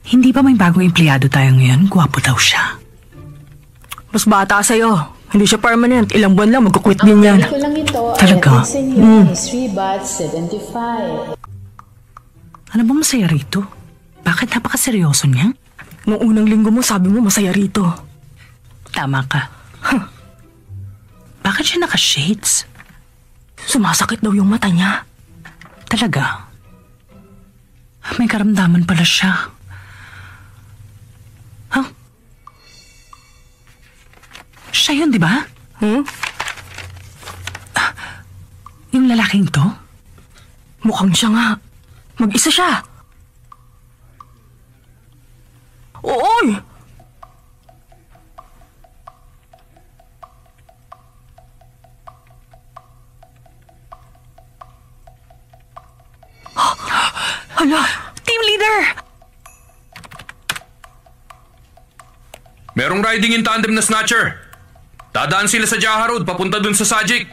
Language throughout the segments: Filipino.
Hindi ba may bagong empleyado tayo ngayon? Gwapo daw siya. Mas bata sa'yo. Hindi siya permanent. Ilang buwan lang, magkukwit din yan. Ang lang ito Talaga? ay Senyor History Bat 75. Ano ba masaya rito? Bakit napakaseryoso niya? Nung unang linggo mo, sabi mo masaya rito. Tama ka. Bakit siya naka-shades? Sumasakit daw yung mata niya. Talaga? May karamdaman pala siya. Huh? Siya yun, di ba? Yung lalaking to? Mukhang siya nga. Mag-isa siya. Ooy! Hala! Team leader! Merong riding in tandem na snatcher. Dadaan sila sa Jaha Road papunta dun sa Sajik.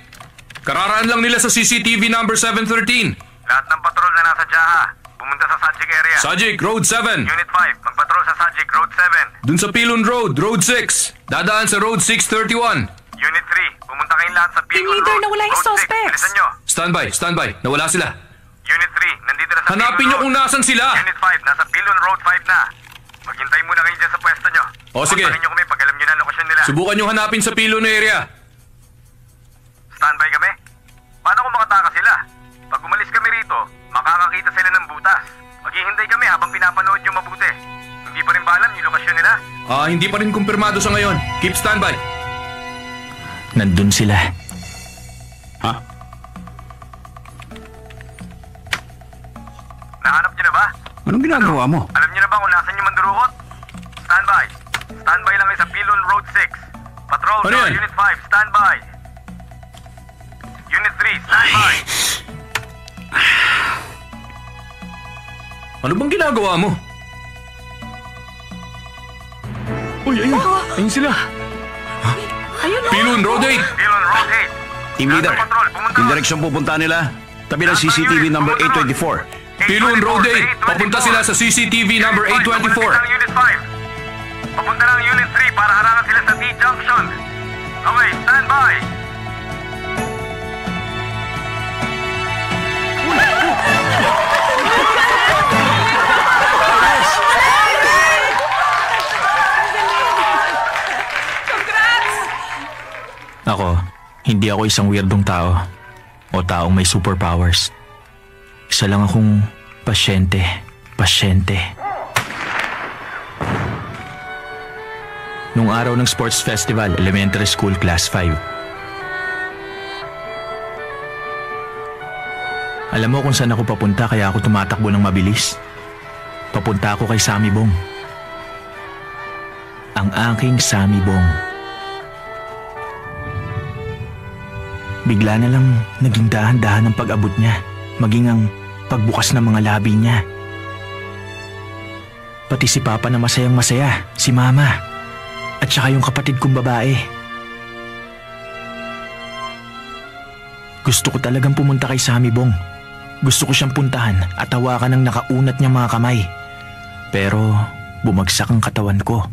Kararaan lang nila sa CCTV number 713. Lahat ng patrol na nasa Jaha, pumunta sa Sajik area. Sajik, Road 7. Unit 5, magpatrol sa Sajik, Road 7. Dun sa Pilon Road, Road 6. Dadaan sa Road 631. Unit 3, pumunta kayong lahat sa Team Pilon leader, Road, nawala yung Road 6. suspects. Bilisan nyo. Standby. Nawala sila. Unit 3, nandito na sa Hanapin Pilon nyo Road. kung nasan sila. Unit 5, nasa Pilon Road 5 na. Maghintay muna kayo dyan sa pwesto nyo. O, sige. Kontakin nyo kami pag alam nyo na ang lokasyon nila. Subukan nyo hanapin sa Pilon area. Standby kami. Paano kung makataka sila? Pag umalis kami rito, makakakita sila ng butas. Maghihintay kami habang pinapanood nyo mabuti. Hindi pa rin ba alam yung lokasyon nila? Hindi pa rin kumpirmado sa ngayon. Keep standby. Nandun sila. Ha? Nahanap nyo na ba? Anong ginagawa mo? Alam nyo na ba kung nasan yung mandurukot? Standby. Standby lang kayo sa Pilon Road 6. Patrol Ano to yan? Unit 5, standby. Unit 3, standby. Ano bang ginagawa mo? Uy, ayun! Ayun sila! Ayun o! Pilon Road 8. Pilon Road 8. Team leader, Lahat ng patrol, pumunta yung ron. direksyon pupunta nila, tabi ng CCTV number 824. Pilon Road 8. Papunta sila sa CCTV number Unit 5, papunta 824. ng Unit 5. Papunta ng Unit 3 para harangan sila sa T-Junction. Okay, standby. Ako, hindi ako isang weirdong tao o taong may superpowers. Isa lang akong pasyente. Nung araw ng sports festival, elementary school, class 5. Alam mo kung saan ako papunta kaya ako tumatakbo ng mabilis? Papunta ako kay Sammy Bong. Ang aking Sammy Bong. Bigla na lang naging dahan-dahan ang pag-abot niya, maging ang pagbukas ng mga labi niya. Pati si Papa na masayang-masaya, si Mama, at saka yung kapatid kong babae. Gusto ko talagang pumunta kay Sammy Bong. Gusto ko siyang puntahan at hawakan ng nakaunat niyang mga kamay. Pero bumagsak ang katawan ko.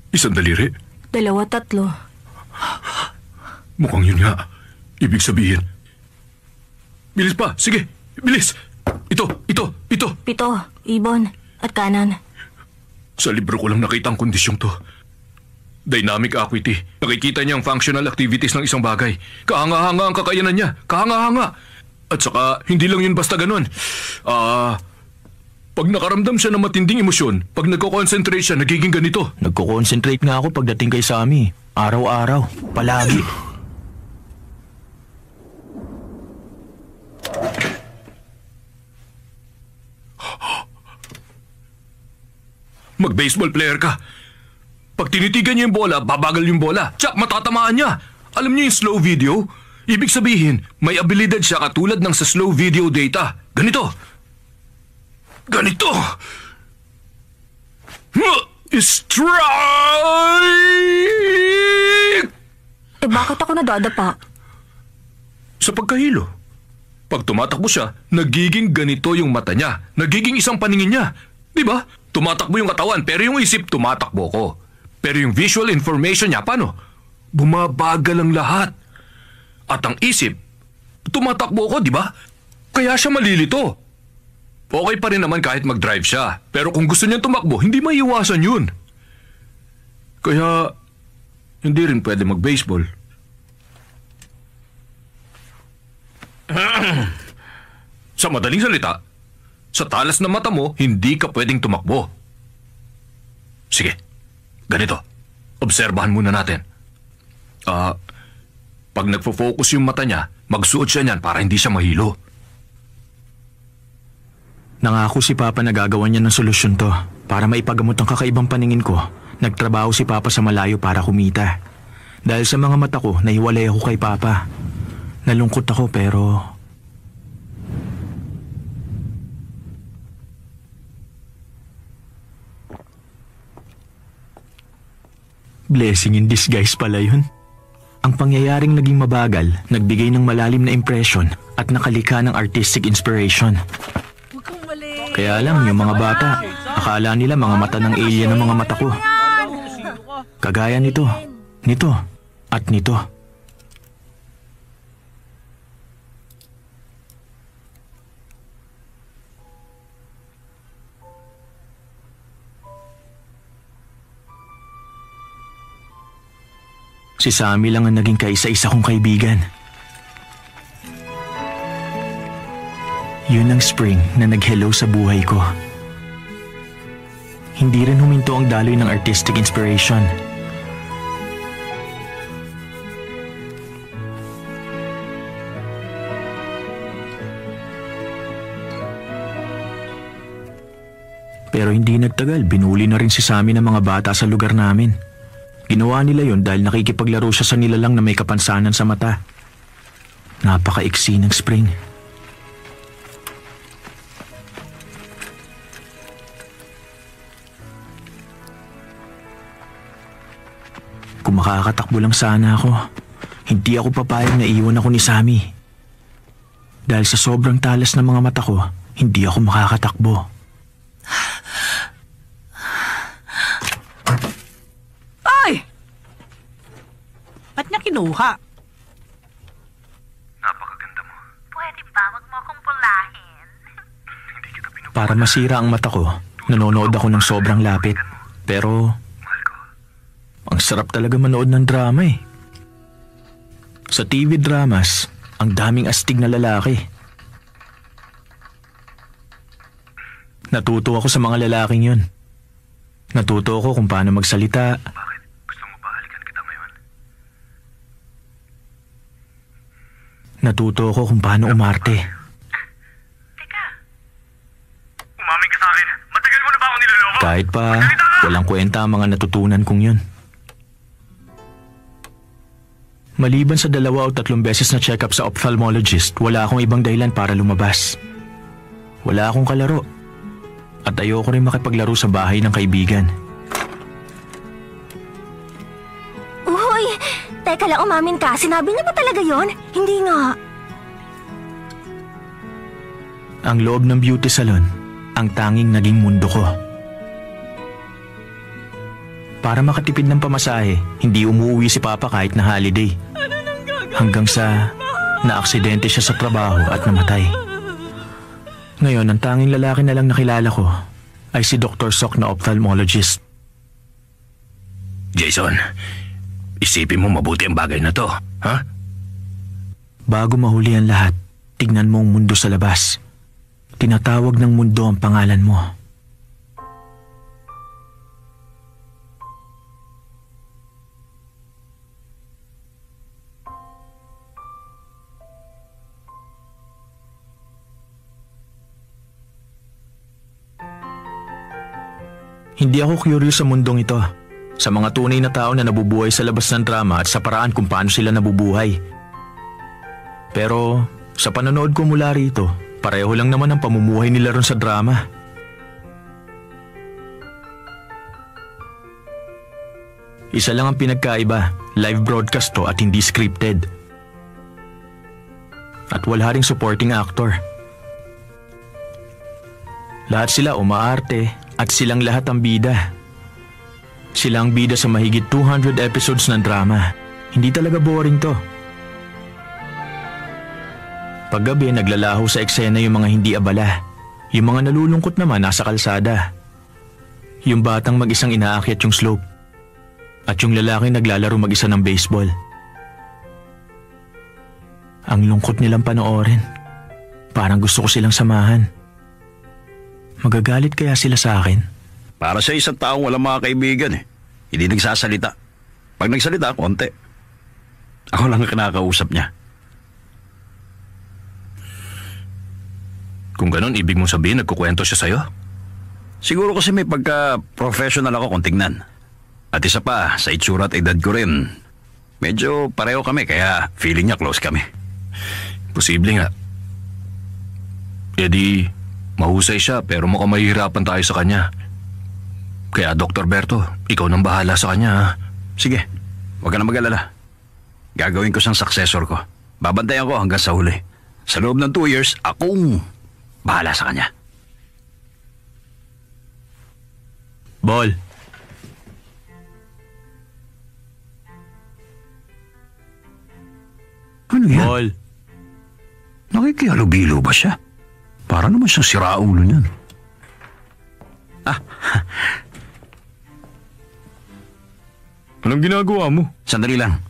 Isang daliri. 2, 3. Mukhang yun nga. Ibig sabihin. Bilis pa. Sige. Bilis. Ito. 7, ibon, at kanan. Sa libro ko lang nakita ang kondisyong to. Dynamic acuity. Nakikita niya ang functional activities ng isang bagay. Kahanga-hanga ang kakayanan niya. Kahanga-hanga. At saka, hindi lang yun basta ganun. Pag nakaramdam siya ng matinding emosyon, pag nagko-concentrate siya, nagiging ganito. Nagko-concentrate nga ako pagdating kay Sammy. Araw-araw. Palagi. Mag-baseball player ka. Pag tinitigan niya yung bola, babagal yung bola. Tsak, matatamaan niya. Alam niyo yung slow video? Ibig sabihin, may abilidad siya katulad ng sa slow video data. Ganito. ganito. Strike! Bakit ako nadadapa? Sa pagkahilo. Pag tumatakbo siya, nagiging ganito yung mata niya. Nagiging isang paningin niya. Di ba? Tumatakbo yung katawan, pero yung isip tumatakbo ko. Pero yung visual information niya, paano? Bumabagal ang lahat. At ang isip, tumatakbo ko, di ba? Kaya siya malilito. Okay pa rin naman kahit mag-drive siya. Pero kung gusto niya tumakbo, hindi maiiwasan yun. Kaya, hindi rin pwede mag-baseball. Sa madaling salita, sa talas ng mata mo, hindi ka pwedeng tumakbo. Sige, ganito. Obserbahan muna natin. Pag nagfo-focus yung mata niya, magsuot siya niyan para hindi siya mahilo. Nangako si Papa na gagawa niya ng solusyon to. Para maipagamot ang kakaibang paningin ko, nagtrabaho si Papa sa malayo para kumita. Dahil sa mga mata ko, nahiwalay ako kay Papa. Nalungkot ako pero... Blessing in disguise pala yun. Ang pangyayaring naging mabagal, nagbigay ng malalim na impression at nakalikha ng artistic inspiration. Kaya lang, yung mga bata, akala nila mga mata ng alien ang mga mata ko. Kagaya nito, nito, at nito. Si Sammy lang ang naging kaisa-isa kong kaibigan. Yun ang spring na nag-hello sa buhay ko. Hindi rin huminto ang daloy ng artistic inspiration. Pero hindi nagtagal, binuli na rin si Sammy ng mga bata sa lugar namin. Ginawa nila yon dahil nakikipaglaro siya sa nilalang na may kapansanan sa mata. Napakaiksi ng spring. Kung makakatakbo lang sana ako, hindi ako papayag na iwan ako ni Sammy. Dahil sa sobrang talas ng mga mata ko, hindi ako makakatakbo. Ay! Ba't niya kinuha? Napakaganda mo. Pwede ba wag mo akong pulahin? Hindi kita pinupulaan. Para masira ang mata ko, nanonood ako ng sobrang lapit. Pero... ang sarap talaga manood ng drama eh. Sa TV dramas, ang daming astig na lalaki. Natuto ako sa mga lalaking yun. Natuto ako kung paano magsalita. Bakit? Gusto mo ba halikan kita ngayon? Natuto ako kung paano umarte. Teka, Umamin ka sa akin. Matagal mo na ba ako niloloko? Kahit pa walang kwenta ang mga natutunan kong yun. Maliban sa 2 o 3 beses na check-up sa ophthalmologist, wala akong ibang dahilan para lumabas. Wala akong kalaro. At ayoko rin makipaglaro sa bahay ng kaibigan. uy! Teka lang, umamin ka. Sinabi niya ba talaga yon? Hindi nga. Ang loob ng beauty salon, ang tanging naging mundo ko. Para makatipid ng pamasahe, hindi umuwi si Papa kahit na holiday. Hanggang sa naaksidente siya sa trabaho at namatay. Ngayon, ang tanging lalaki na lang nakilala ko ay si Dr. Sok na ophthalmologist. Jason, isipin mo mabuti ang bagay na to, ha? Bago mahuli ang lahat, tignan mo ang mundo sa labas. Tinatawag ng mundo ang pangalan mo. Hindi ako curious sa mundong ito. Sa mga tunay na tao na nabubuhay sa labas ng drama at sa paraan kung paano sila nabubuhay. Pero sa panonood ko mula rito, pareho lang naman ang pamumuhay nila ron sa drama. Isa lang ang pinagkaiba, live broadcast to at hindi scripted. At wala ring supporting actor. Lahat sila umaarte at silang lahat ang bida. Sila ang bida sa mahigit 200 episodes ng drama. Hindi talaga boring to. Paggabi, naglalaho sa eksena yung mga hindi abala. Yung mga nalulungkot naman nasa kalsada. Yung batang mag-isang inaakyat yung slope. At yung lalaki naglalaro mag-isa ng baseball. Ang lungkot nilang panoorin. Parang gusto ko silang samahan. Magagalit kaya sila sa akin? Para sa isang taong walang mga kaibigan eh. Hindi nagsasalita. Pag nagsalita, konti. Ako lang ang kinakausap niya. Kung ganon, ibig mong sabihin nagkukwento siya sa'yo? Siguro kasi may pagka-professional ako kung tingnan. At isa pa, sa itsura at edad ko rin, medyo pareho kami kaya feeling niya close kami. Posible nga. E di, mahusay siya pero mukhang mahihirapan tayo sa kanya. Kaya Dr. Berto, ikaw nang bahala sa kanya ha. Sige, huwag ka na mag-alala. Gagawin ko siyang successor ko. Babantayan ko hanggang sa huli. Sa loob ng 2 years, akong bahala sa kanya. Ball. Ano yan? Ball. Nakikihalubilo ba siya? Para naman siyang siraulo niyan. Anong ginagawa mo? Sandali lang.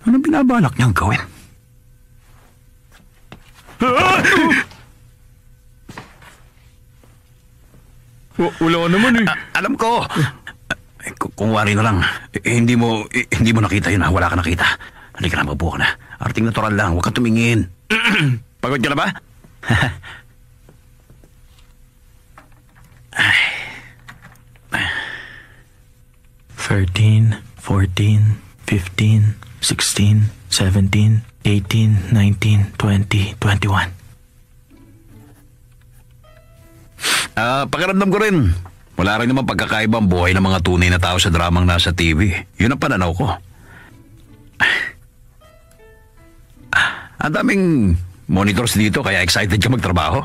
Anong binabalak niyang gawin? Wala ka naman eh. Alam ko. Kung wari na lang, hindi mo nakita yun ha. Wala ka nakita. Halika na, mabuo ka na. Arting natural lang, huwag kang tumingin. Pagod ka na ba? 13, 14, 15, 16, 17, 18, 19, 20, 21. Pakiramdam ko rin. Wala rin naman pagkakaibang buhay ng mga tunay na tao sa dramang nasa TV. Yun ang pananaw ko. Ang daming monitors dito kaya excited ka magtrabaho.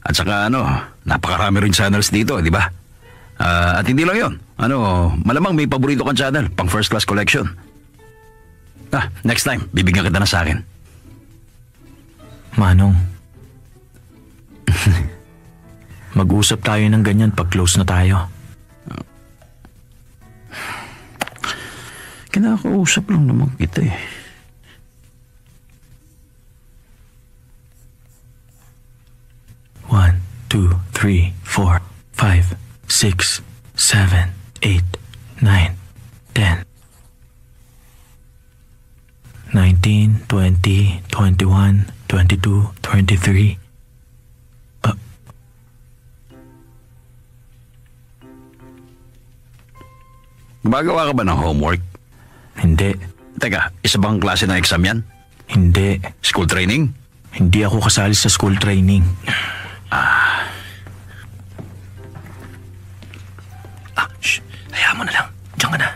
At saka napakarami rin channels dito, di ba? At hindi lang yun. Malamang may paborito kang channel, pang first class collection. Next time, bibigyan kita na sa akin. Manong. Mag-usap tayo ng ganyan pag close na tayo. Kinakausap lang naman kita eh. One, 2, 3, 4, 5, 6, 7, 8, 9, 10, 19, 20, 21, 22, 23. Gumagawa ka ba ng homework? Hindi. Teka, isa bang klase ng exam yan? Hindi. School training? Hindi ako kasali sa school training. Shh. Hayaan mo na lang. Diyan ka na.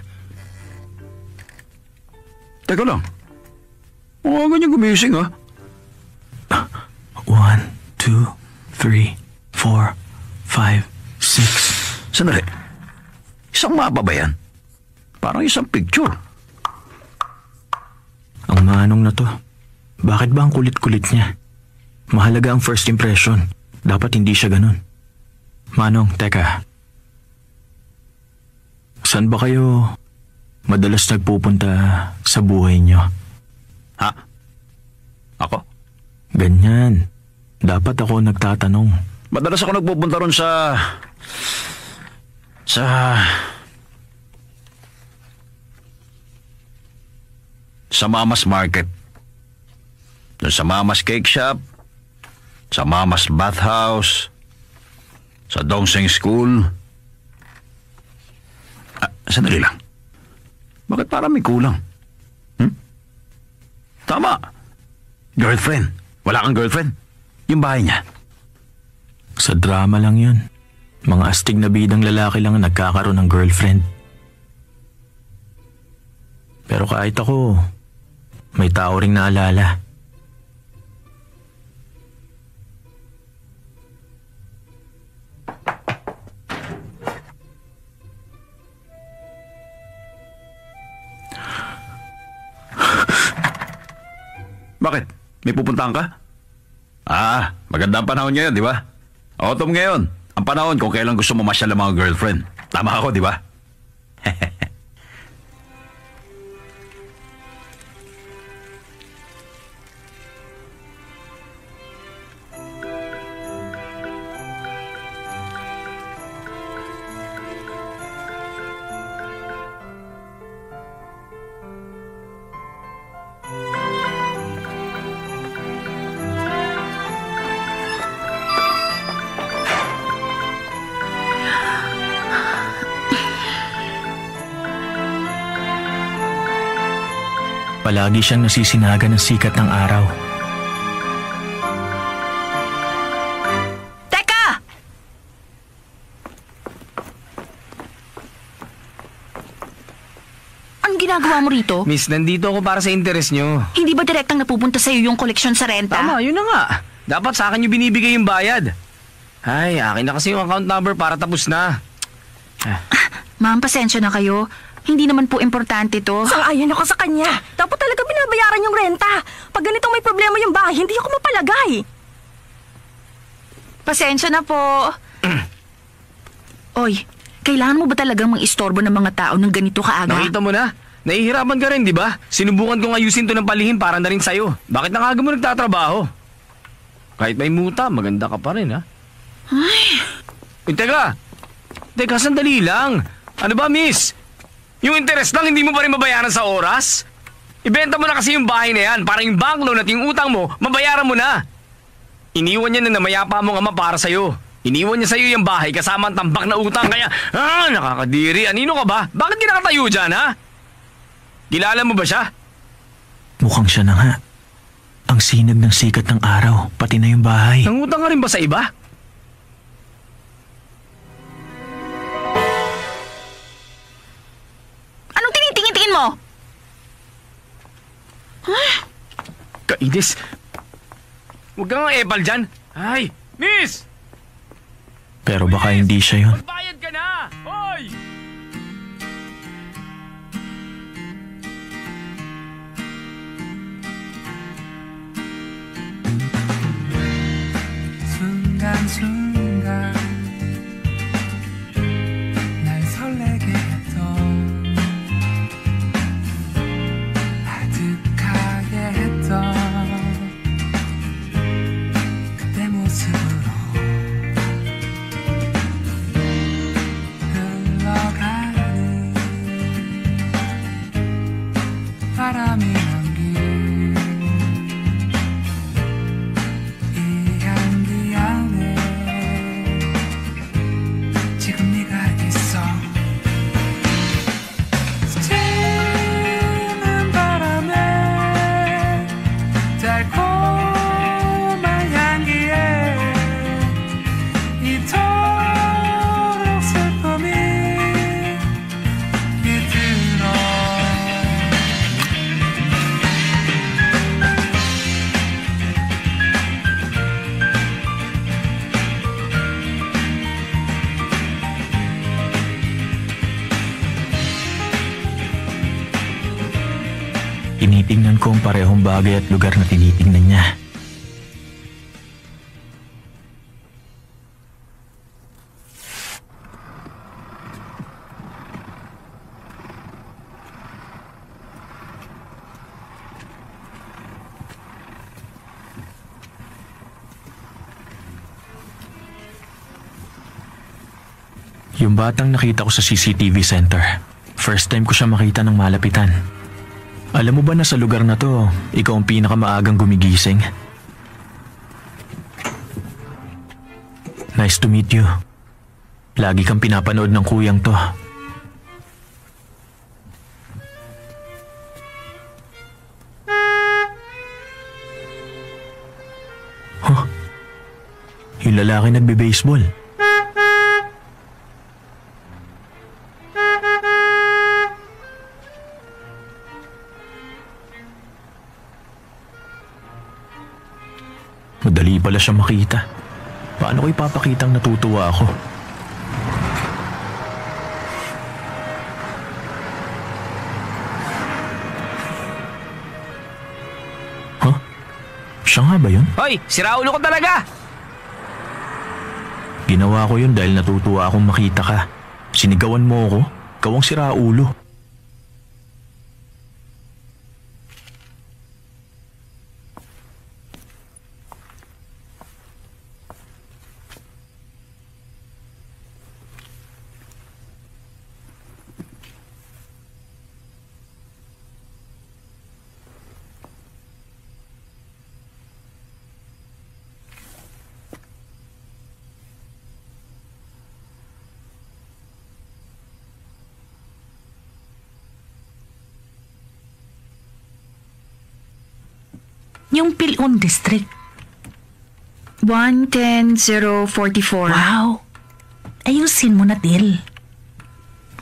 Teka lang. Mga ganyan gumising ha? 1, 2, 3, 4, 5, 6. Sandali. Isang mapa ba yan? Parang isang picture. Ang manong na to. Bakit ba ang kulit-kulit niya? Mahalaga ang first impression. Dapat hindi siya ganun. Manong, teka. Saan ba kayo madalas nagpupunta sa buhay niyo? Ha? Ako? Ganyan. Dapat ako nagtatanong. Madalas ako nagpupunta ron sa Mama's Market. Doon sa Mama's Cake Shop, sa Mama's Bathhouse, sa Dongseng School. Sandali lang. Bakit parang may kulang? Tama. Girlfriend. Wala kang girlfriend? Yung bahay niya. Sa drama lang yun. Mga astig na bidang lalaki lang ang nagkakaroon ng girlfriend. Pero kahit ako, may tao ring naalala. Bakit? May pupuntahan ka? Maganda ang panahon ngayon, di ba? Autumn ngayon. Ang panahon kung kailan gusto mamasyal ang mga girlfriend. Tama ako, di ba? Palagi siyang nasisinaga ng sikat ng araw. Teka! Anong ginagawa mo rito? Miss, nandito ako para sa interes nyo. Hindi ba direktang napupunta sa'yo yung koleksyon sa renta? Tama, yun na nga. Dapat sa akin yung binibigay yung bayad. Ay, akin na kasi yung account number para tapos na. Ma'am, pasensya na kayo. Hindi naman po importante to. Sang-ayon ako sa kanya. Dapat talaga binabayaran yung renta. Pag ganitong may problema yung bahay, hindi ako mapalagay. Pasensya na po. Oy, kailangan mo ba talagang mang-istorbo ng mga tao ng ganito kaaga? Nakita mo na. Nahihirapan ka rin, di ba? Sinubukan kong ayusin to ng palihim para na rin sa'yo. Bakit nakaga mo nagtatrabaho? Kahit may muta, maganda ka pa rin, ha? Ay. Teka, sandali lang. Ano ba, miss? Yung interest lang, hindi mo pa rin mabayaran sa oras? Ibenta mo na kasi yung bahay na yan para yung bank loan at yung utang mo, mabayaran mo na. Iniwan niya na namayapa mong ama para sa'yo. Iniwan niya sa'yo yung bahay kasama ang tambak na utang. Kaya, nakakadiri. Anino ka ba? Bakit di nakatayo dyan, ha? Kilala mo ba siya? Mukhang siya na nga. Ang sinag ng sikat ng araw, pati na yung bahay. Nangutang ka rin ba sa iba? Anong tinitingin-tingin mo? Kainis. Huwag kang epal dyan. Ay, miss! Pero baka hindi siya yun. Magbayad ka na! Hoy! 순간순간 날 설레게 했던 아득하게 했던 그때 모습으로 흘러가는 바람이 남긴 이 향기 안에 지금 네가 있어 스치는 바람에 달콤한 향기에 이토록 슬픔이 깃들어 Tinitingnan ko ang parehong bagay at lugar na tinitingnan niya. Yung batang nakita ko sa CCTV center. First time ko siya makita ng malapitan. Alam mo ba na sa lugar na to, ikaw ang pinakamaagang gumigising? Nice to meet you. Lagi kang pinapanood ng kuyang to. Huh? Yung lalaki nagbe-baseball. Madali pala siya makita. Paano ko ipapakitang natutuwa ako? Huh? Siya nga ba yun? Hoy, sira ulo ko talaga! Ginawa ko yun dahil natutuwa akong makita ka. Sinigawan mo ako, ikaw ang siraulo. Yung Pilon District. 110,044. Wow! Ayusin mo na, Dil.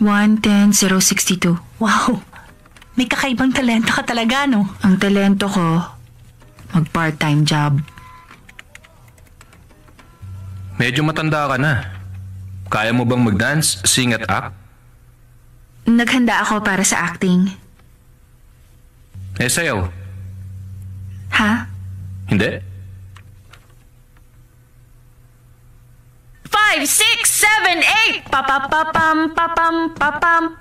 110,062. Wow! May kakaibang talento ka talaga, no? Ang talento ko, mag-part-time job. Medyo matanda ka na. Kaya mo bang mag-dance, sing at act? Naghanda ako para sa acting. Sayaw. Ha? Hindi? 5, 6, 7, 8! Papapapam, papam, papam.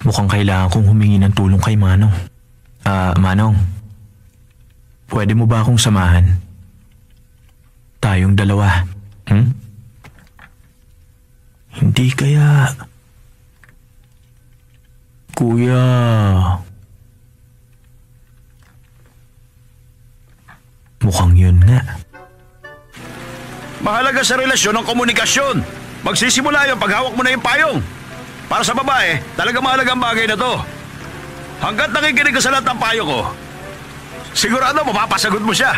Mukhang kailangan kong humingi ng tulong kay Manong. Manong. Pwede mo ba akong samahan? Tayong dalawa. Hindi kaya... Kuya... Mukhang yun nga. Mahalaga sa relasyon ang komunikasyon. Magsisimula yung paghawak mo na yung payong. Para sa babae, talaga mahalagang bagay na to. Hanggat nakikinig ka sa lahat ng payo ko, sigurado mapapasagot mo siya.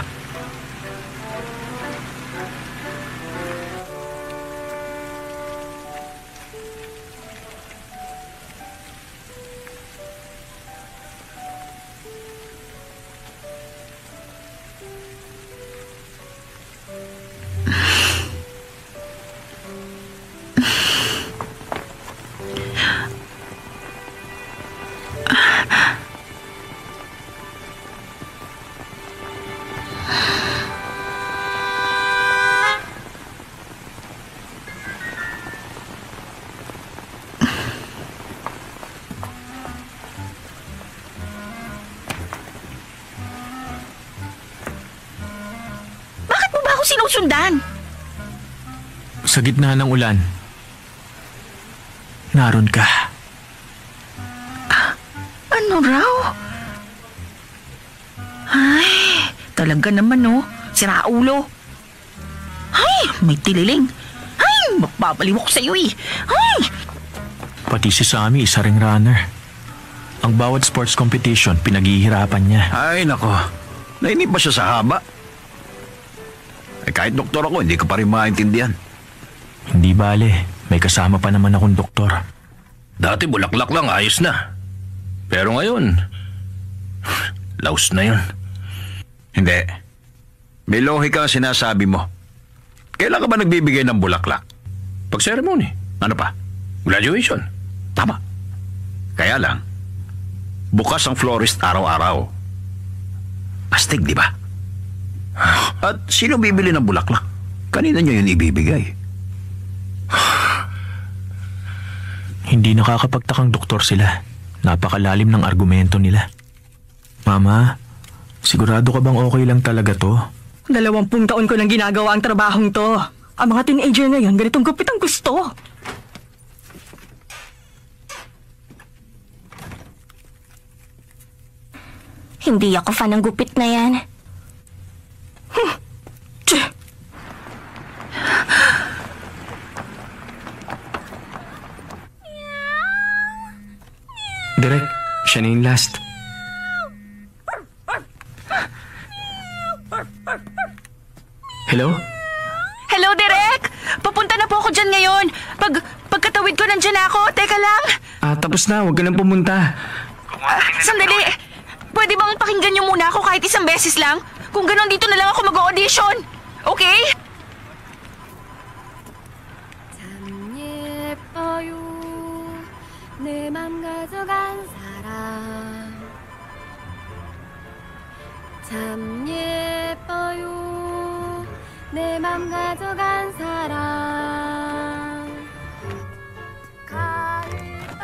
Sinusundan. Sa gitna ng ulan, naroon ka. Ano raw? Ay, talaga naman oh. Siraulo. Ay, may tililing. Ay, mapapaliw ko sa'yo eh. Ay! Pati si Sammy, isa ring runner. Ang bawat sports competition, pinaghihirapan niya. Ay, nako. Nainip ba siya sa haba? Kahit doktor ako, hindi ko pa rin maintindihan. Hindi bale, may kasama pa naman akong doktor. Dati bulaklak lang, ayos na. Pero ngayon, laos na yun. Hindi. May lohika ang sinasabi mo. Kailan ka ba nagbibigay ng bulaklak? Pag ceremony. Ano pa? Graduation. Tama. Kaya lang, bukas ang florist araw-araw. Astig, di ba? At sino bibili ng bulaklak? Kanina niyo yun ibibigay. Hindi nakakapagtakang doktor sila. Napakalalim ng argumento nila. Mama, sigurado ka bang okay lang talaga to? 20 taon ko nang ginagawa ang trabahong to. Ang mga teenager ngayon, ganitong gupit ang gusto. Hindi ako fan ng gupit na yan. Direk, siya na yung last. Hello? Hello, Direk! dyan ngayon. Pagkatawid ko, nandyan ako. Teka lang. Tapos na, huwag ka nang pumunta. Sandali. Pwede bang pakinggan niyo muna ako kahit isang beses lang? Kung ganon, dito na lang ako mag-audition. Okay? 참 예뻐요 내 맘 가져간 사람 참 예뻐요 내 맘 가져간 사람 가을밤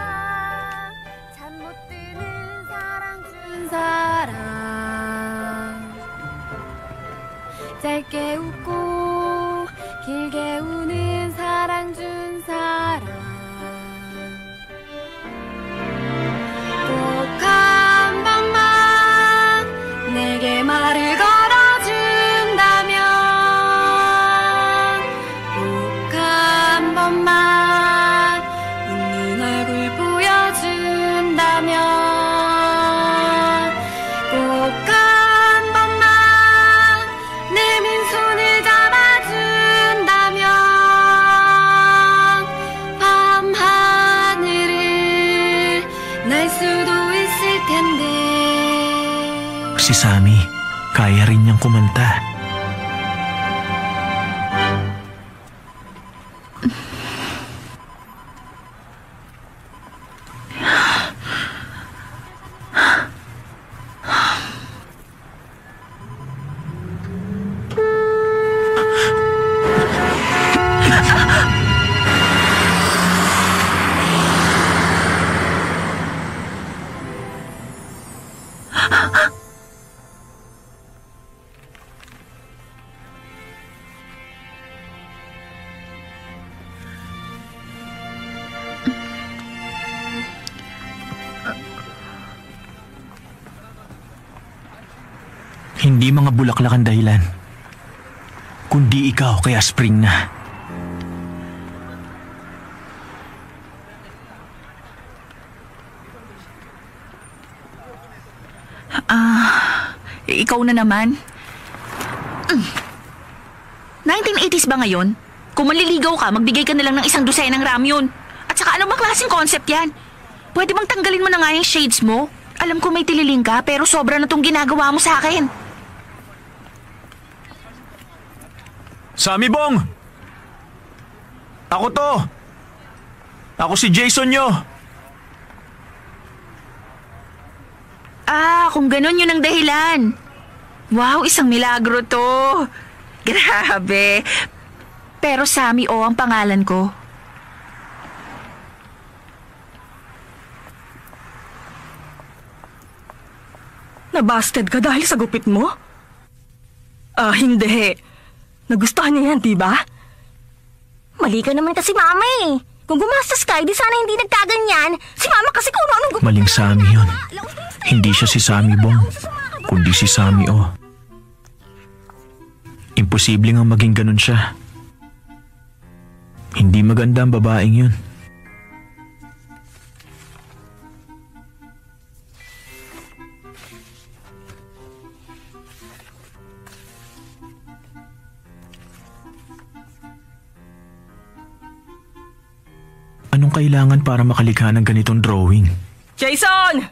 잠 못 드는 사랑 준 사람 짧게 웃고 길게 우는 사랑 준 사람 꼭 한 번만 내게 말을 걸어준다면 꼭 한 번만 웃는 얼굴 보여준다면 꼭 한 번만 내민 손을 잡아준다면 밤하늘을 날 수도 있을 텐데 Si Sammy, kaya rin niyang kumanta. Hindi mga bulaklak ang dahilan, kundi ikaw, kaya spring na. Ikaw na naman. 1980s ba ngayon? Kung maliligaw ka, magbigay ka na lang ng 1 dosenang ramyun. At saka ano bang klaseng concept yan? Pwede bang tanggalin mo na nga yung shades mo? Alam ko may tililing ka, pero sobra na tong ginagawa mo sa akin. Sammy Bong! Ako to! Ako si Jason nyo! Kung ganon yun ang dahilan. Wow, isang milagro to. Grabe. Pero Sammy O ang pangalan ko. Nabasted ka dahil sa gupit mo? Hindi. Nagustuhan niya yan, diba? Mali ka naman kasi, Mama eh. Kung gumastos ka, di sana hindi nagkaganyan. Si Mama kasi kung ano-anong gupit. Maling Sammy yun. Hindi siya si Sammy Bong, kundi si Sammy O. Imposible nga maging ganun siya. Hindi maganda ang babaeng yun. Anong kailangan para makalikha ng ganitong drawing? Jason!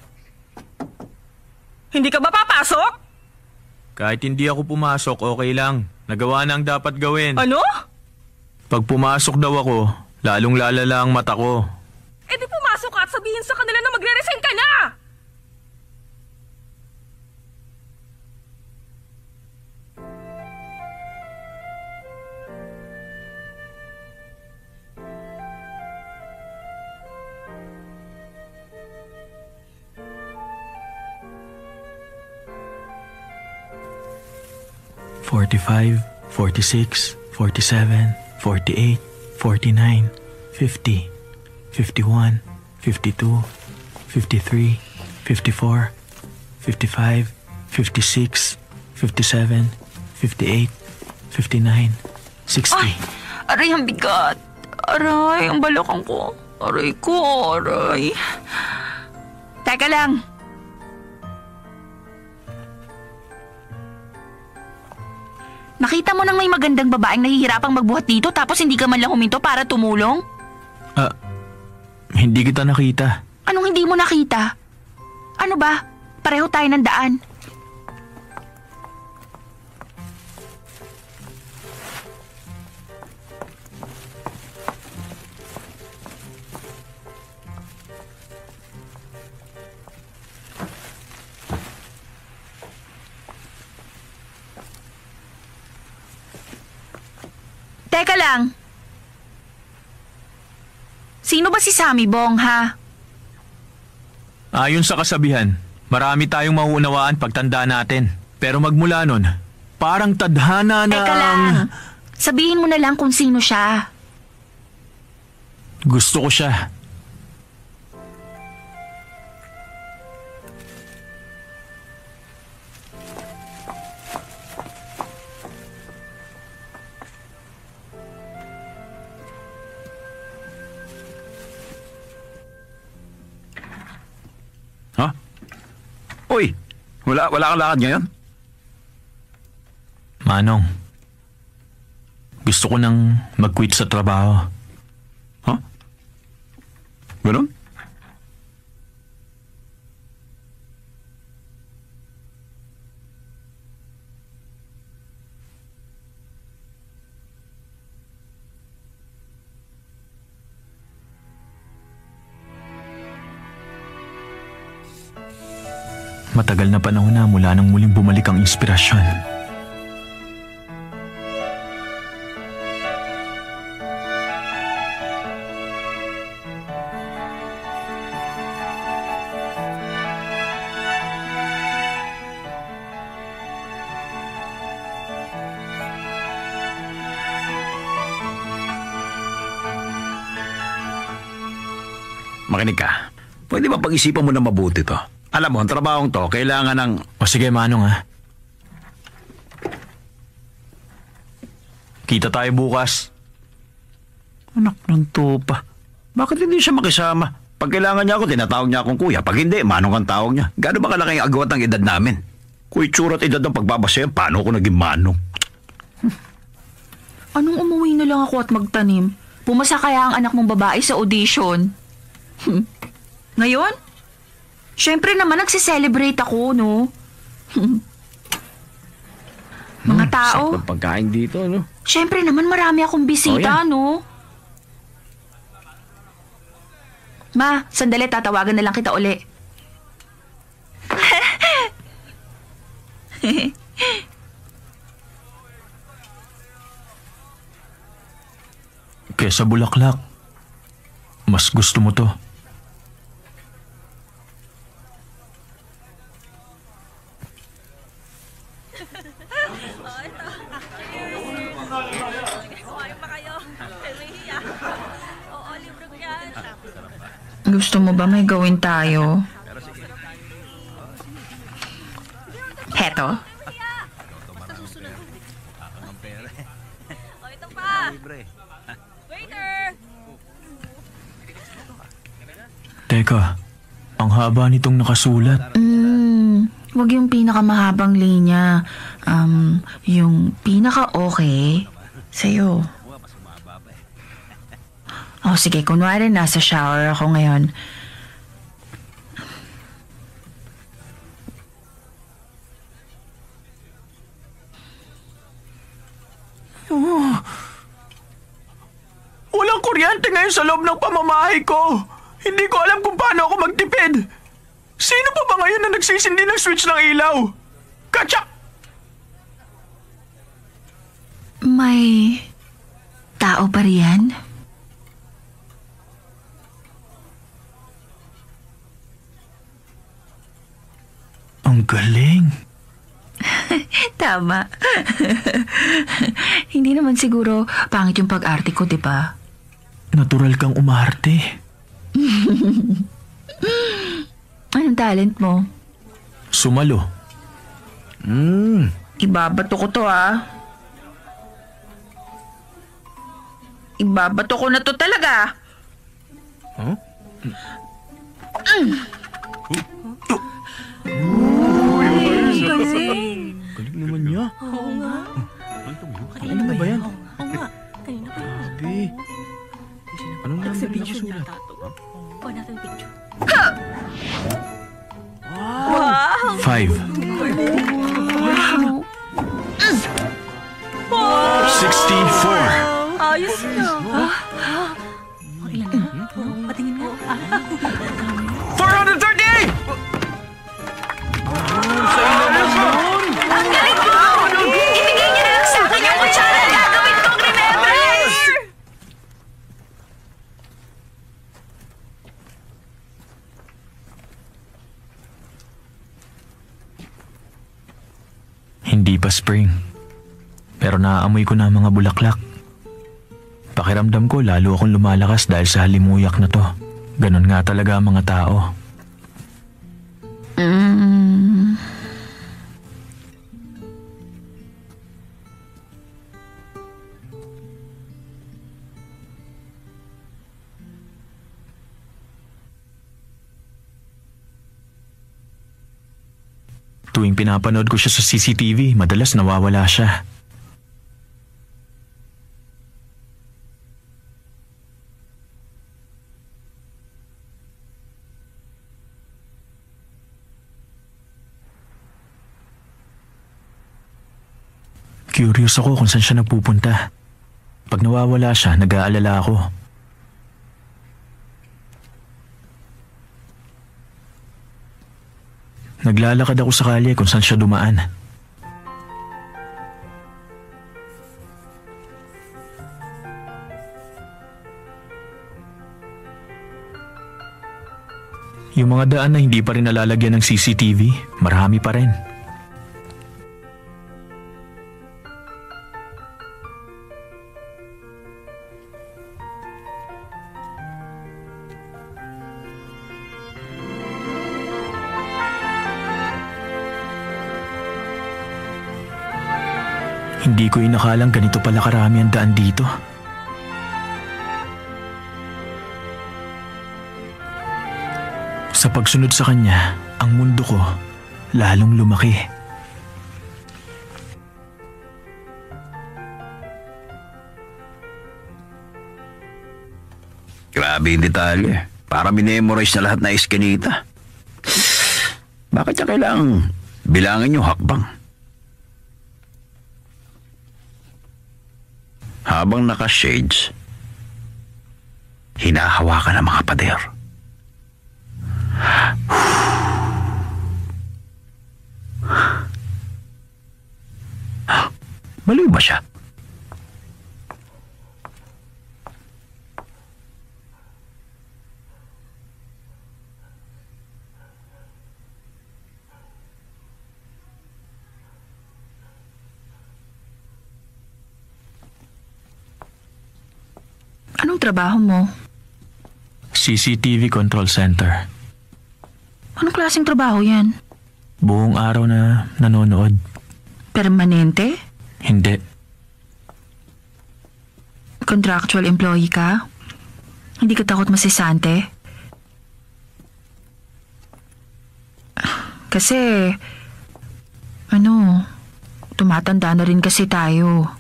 Hindi ka ba papasok? Kahit hindi ako pumasok, okay lang. Nagawa na ang dapat gawin. Ano? Pag pumasok daw ako, lalong lalala ang mata ko. Eh di pumasok ka at sabihin sa kanila na magre-resign ka na! $45, $46, $47, $48, $49, $50, $51, $52, $53, $54, $55, $56, $57, $58, $59, $60. Ay, aray ang bigat. Aray, ang balakang ko. Aray ko, aray. Teka lang. Nakita mo nang may magandang babaeng nahihirapang magbuhat dito tapos hindi ka man lang huminto para tumulong? Hindi kita nakita. Anong hindi mo nakita? Ano ba? Pareho tayo ng daan. Teka lang. Sino ba si Sammy Bong, ha? Ayon sa kasabihan, marami tayong mauunawaan pagtanda natin. Pero magmula nun, parang tadhana na Teka lang. Sabihin mo na lang kung sino siya. Gusto ko siya. Uy, wala kang lakad ngayon? Manong, gusto ko nang mag-quit sa trabaho. Ganun? Matagal na panahon na mula nang muling bumalik ang inspirasyon. Makinig ka. Pwede ba pag-isipan mo na mabuti to? Alam mo, ang trabahong to, kailangan ng... O sige, Manong ha. Kita tayo bukas. Anak ng tupa. Bakit hindi siya makisama? Pag kailangan niya ako, tinatawag niya akong kuya. Pag hindi, Manong ang tawag niya. Gano'n ba kalaki ang agwat ng edad namin? Kung itsura at edad ng pagbabasayan, paano ako naging Manong? Anong umuwi na lang ako at magtanim? Pumasa kaya ang anak mong babae sa audition? Ngayon? Siyempre naman nagse-celebrate ako, no? Mga tao. Sakto pagkain dito, no? Siyempre naman marami akong bisita, no? Ma, sandali, tatawagan na lang kita uli. Kesa bulaklak, mas gusto mo to. Gusto mo ba may gawin tayo? Heto? Teka, ang haba nitong nakasulat. Wag yung pinakamahabang linya. Yung pinaka-okay sa'yo. Oh, sige, kunwari nasa shower ako ngayon. Oh. Walang kuryente ngayon sa loob ng pamamahay ko. Hindi ko alam kung paano ako magtipid. Sino pa ba ngayon na nagsisindi ng switch ng ilaw? Katsa! May tao pa riyan? Ang galing. Tama. Hindi naman siguro pangit yung pag-arte ko, di ba? Natural kang umarte. Anong talent mo? Sumalo. Ibabato ko to, ah. Ibabato ko na to talaga. Huh? Galing. Galing naman niya. Oo nga. Ano ba yan? Oo nga. Kanina pa yun. Grabe. Anong number na nakasulat? O, natin picture. 5. 64. Ayos na. Ilan na? Patingin nga. 438! Ang galing ko! Ibigay niyo na lang sa akin yung kutsara na gagawin kong remembrance! Hindi pa spring. Pero naaamoy ko na ang mga bulaklak. Pakiramdam ko lalo akong lumalakas dahil sa halimuyak na to. Ganon nga talaga ang mga tao. Tuwing pinapanood ko siya sa CCTV, madalas nawawala siya. Curious ako kung saan siya nagpupunta. Pag nawawala siya, nag-aalala ako. Naglalakad ako sa kalye kung saan siya dumaan. Yung mga daan na hindi pa rin nalalagyan ng CCTV, marami pa rin. Hindi ko inakalang ganito pala karami ang daan dito. Sa pagsunod sa kanya, ang mundo ko lalong lumaki. Grabe yung detalye. Para minemorize na lahat na eskinita. Bakit niya kailangang bilangin yung hakbang? Habang naka-shades, hinahawakan ng mga pader. Baliw ba siya? Anong trabaho mo? CCTV Control Center. Anong klaseng trabaho yan? Buong araw na nanonood. Permanente? Hindi. Contractual employee ka? Hindi ka takot masisante? Kasi, tumatanda na rin kasi tayo.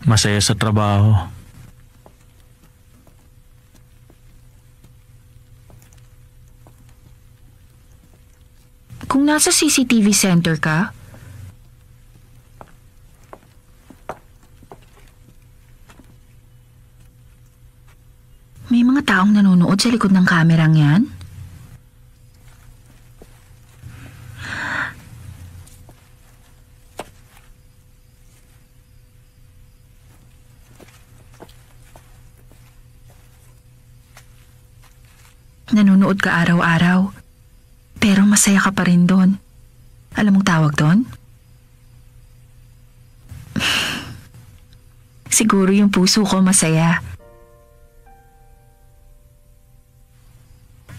Masaya sa trabaho. Kung nasa CCTV center ka, may mga taong nanonood sa likod ng kamerang yan? Nanonood ka araw-araw. Pero masaya ka pa rin doon. Alam mong tawag doon? Siguro yung puso ko masaya.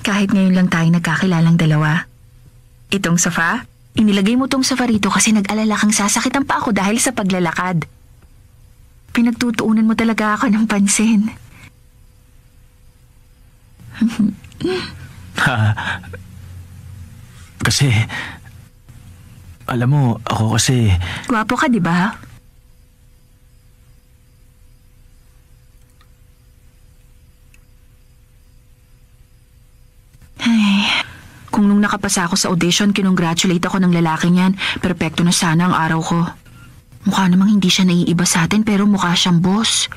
Kahit ngayon lang tayo nagkakilalang dalawa. Itong sofa, inilagay mo tong sofa rito kasi nag-alala kang sasakitan pa ako dahil sa paglalakad. Pinagtutuunan mo talaga ako ng pansin. Kasi, Alam mo, ako kasi... Gwapo ka, di ba? Ay, kung nung nakapasa ako sa audition, kinongratulate ako ng lalaking yan. Perpekto na sana ang araw ko. Mukha namang hindi siya naiiba sa atin pero mukha siyang boss.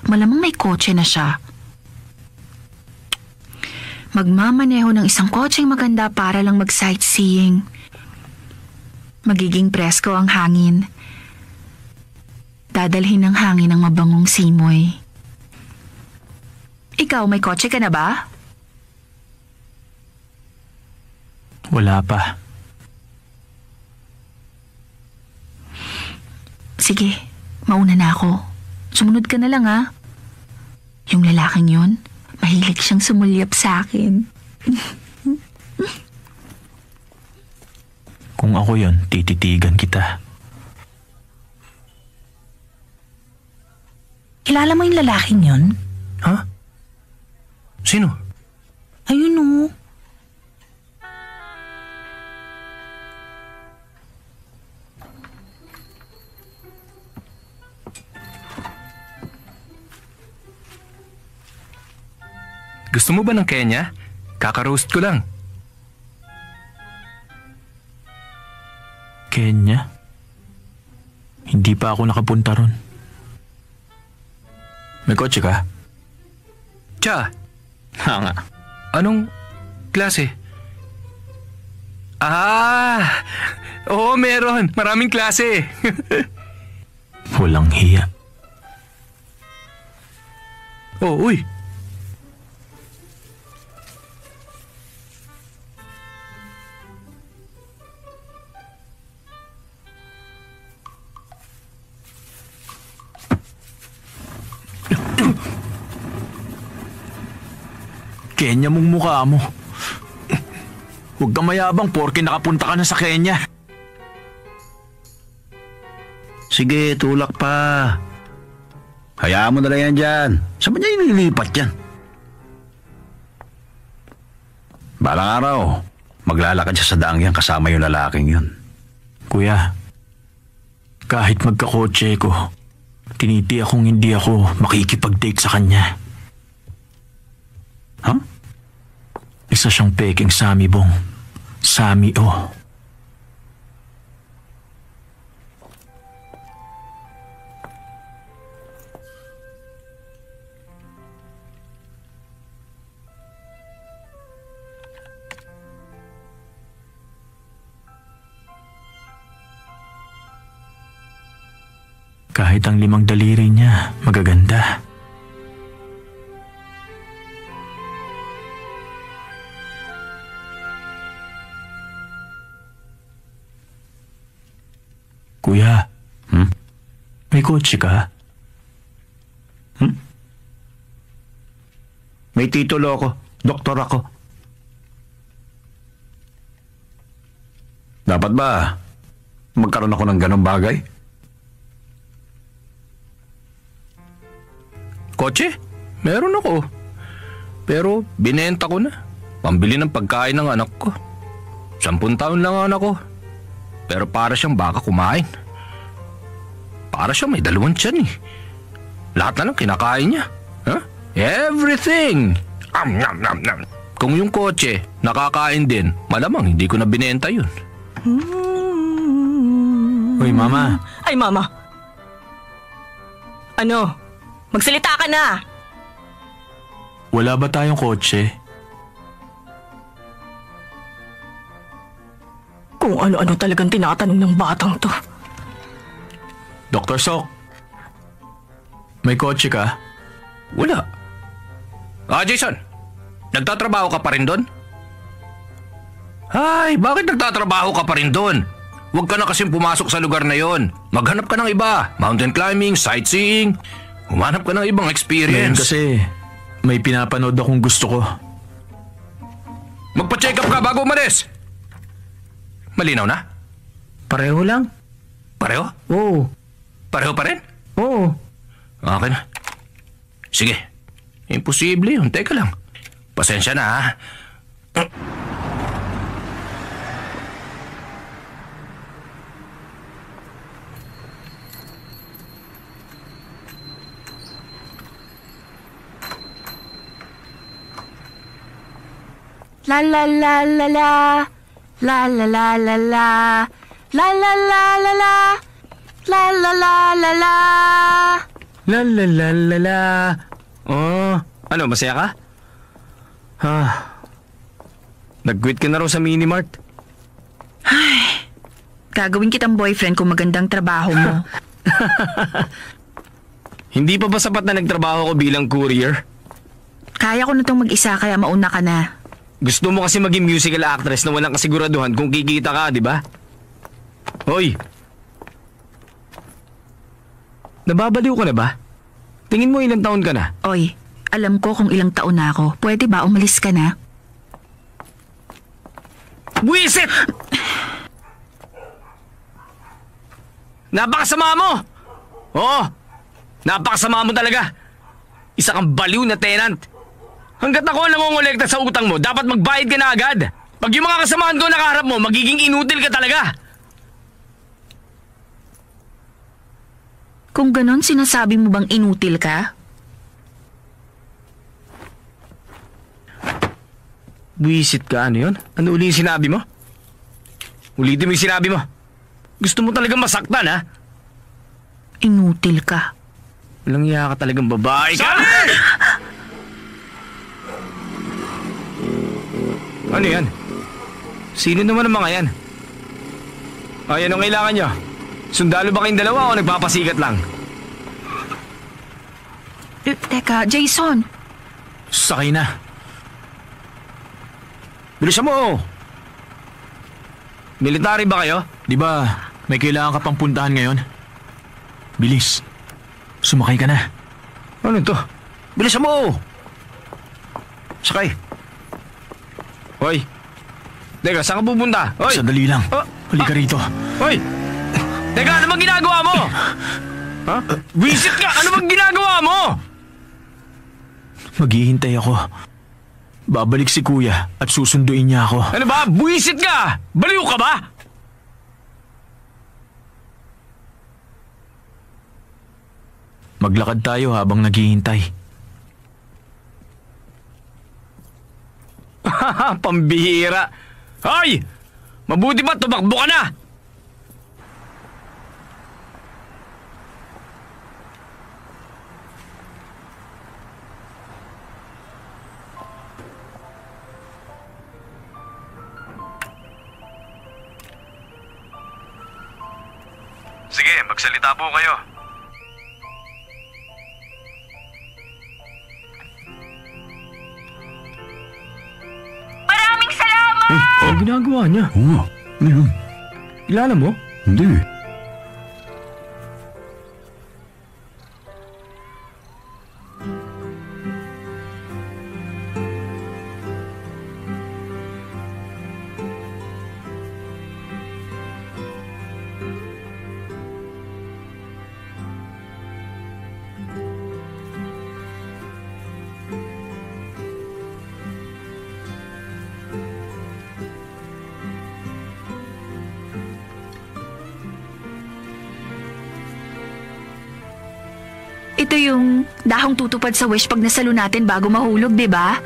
Malamang may kotse na siya. Magmamaneho ng isang kotseng maganda para lang mag-sightseeing. Magiging presko ang hangin. Dadalhin ng hangin ang mabangong simoy. Ikaw, may kotse ka na ba? Wala pa. Sige, mauna na ako. Sumunod ka na lang, ha? Yung lalaking yun, mahilig siyang sumulyap sa akin. Kung ako yon, tititigan kita. Kilala mo yung lalaking yun? Ha? Sino? Ayun o. Gusto mo ba ng Kenya? Kaka-roast ko lang. Kenya? Hindi pa ako nakapunta ron. May kotse ka? Tsa, Ha nga. anong klase? Oo, meron. Maraming klase. Walang hiya. Oh, uy. Kenya mong mukha mo. Huwag kang mayabang porke nakapunta ka na sa Kenya. Sige, tulak pa. Hayaan mo na lang yan dyan. Saan ba niya inilipat yan? Balang araw, maglalakad siya sa daang yan kasama yung lalaking yun. Kuya, kahit magkakotse ko, tiniti akong hindi ako makikipag-date sa kanya. Huh? Isa siyang peking Sami Bong. Sami O. Kahit ang 5 daliri niya, magaganda. Kuya, may kotse ka? May titulo ako. Doktor ako. Dapat ba magkaroon ako ng ganong bagay? Kotse? Meron ako. Pero binenta ko na. Pambili ng pagkain ng anak ko. 10 taon lang ang anak ko. Pero para siyang baka kumain. Para siyang may 2 tiyan eh. Lahat na lang kinakain niya. Huh? Everything! Nam. Kung yung kotse nakakain din, malamang hindi ko na binenta yun. Uy, Mama. Ay, Mama. Ano? Magsalita ka na! Wala ba tayong kotse? Kung ano-ano talagang tinatanong ng batang to. Dr. Sok, may kotse ka? Wala. Jason, nagtatrabaho ka pa rin doon? Ay, bakit nagtatrabaho ka pa rin doon? Huwag ka na kasing pumasok sa lugar na yon. Maghanap ka ng iba. Mountain climbing, sightseeing. Humanap ka ng ibang experience. Ngayon kasi may pinapanood akong gusto ko. Magpa-check up ka bago umalis. Malinaw na? Pareho lang. Pareho? Oo. Pareho pa rin? Oo. Okay na. Sige. Imposible yun. Teka lang. Pasensya na ha. La la la la la. La la la la la. La la la la la. La la la la la. La la la la la. Oh, ano, masaya ka? Nag-quit ka na raw sa Minimart? Gagawin kitang boyfriend kung magandang trabaho mo. Hindi pa ba sapat na nagtrabaho ko bilang courier? Kaya ko na itong mag-isa kaya mauna ka na. Gusto mo kasi maging musical actress na walang kasiguraduhan kung kikita ka, di ba? Hoy! Nababaliw ka na ba? Tingin mo ilang taon ka na? Oy, alam ko kung ilang taon na ako. Pwede ba umalis ka na? Buwisit! Napakasama mo! Oo, napakasama mo talaga. Isa kang baliw na tenant. Hanggat ako ang nangongolekta sa utang mo, dapat magbayad ka na agad. Pag yung mga kasamahan ko nakaharap mo, magiging inutil ka talaga. Kung ganon, sinasabi mo bang inutil ka? Buwisit ka, ano yun? Ano uli yung sinabi mo? Ulitin mo yung sinabi mo. Gusto mo talagang masaktan, ha? Inutil ka. Walang iya ka talagang babae ka! Sali! Ano yan? Sino naman ang mga yan? Ay, anong kailangan nyo? Sundalo ba kayong dalawa o nagpapasikat lang? Teka, Jason. Sakay na. Bilisan mo! Military ba kayo? Di ba may kailangan ka pang puntahan ngayon? Bilis. Sumakay ka na. Ano to? Bilisan mo! Sakay. Hoy! Teka, saan ka pupunta? Hoy! Sandali lang. Halika rito. Hoy! Teka, ano bang ginagawa mo? Ha? Visit ka! Ano bang ginagawa mo? Maghihintay ako. Babalik si kuya at susunduin niya ako. Ano ba? Buwisit ka! Baliw ka ba? Maglakad tayo habang naghihintay. Pambihira! Hoy! Mabuti ba tumakbo ka na? Sige, magsalita po kayo. Maraming salamat! Ano ginagawa niya? Oo. Ano yun? Kilala mo? Hindi. Ito yung dahong tutupad sa wish pag nasalo natin bago mahulog, di ba?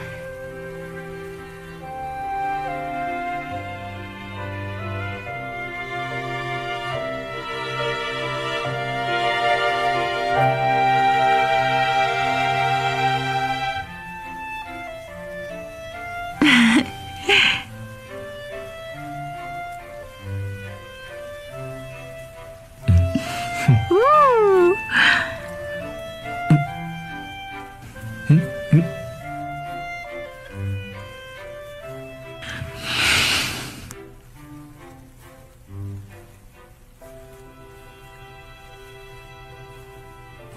Woo!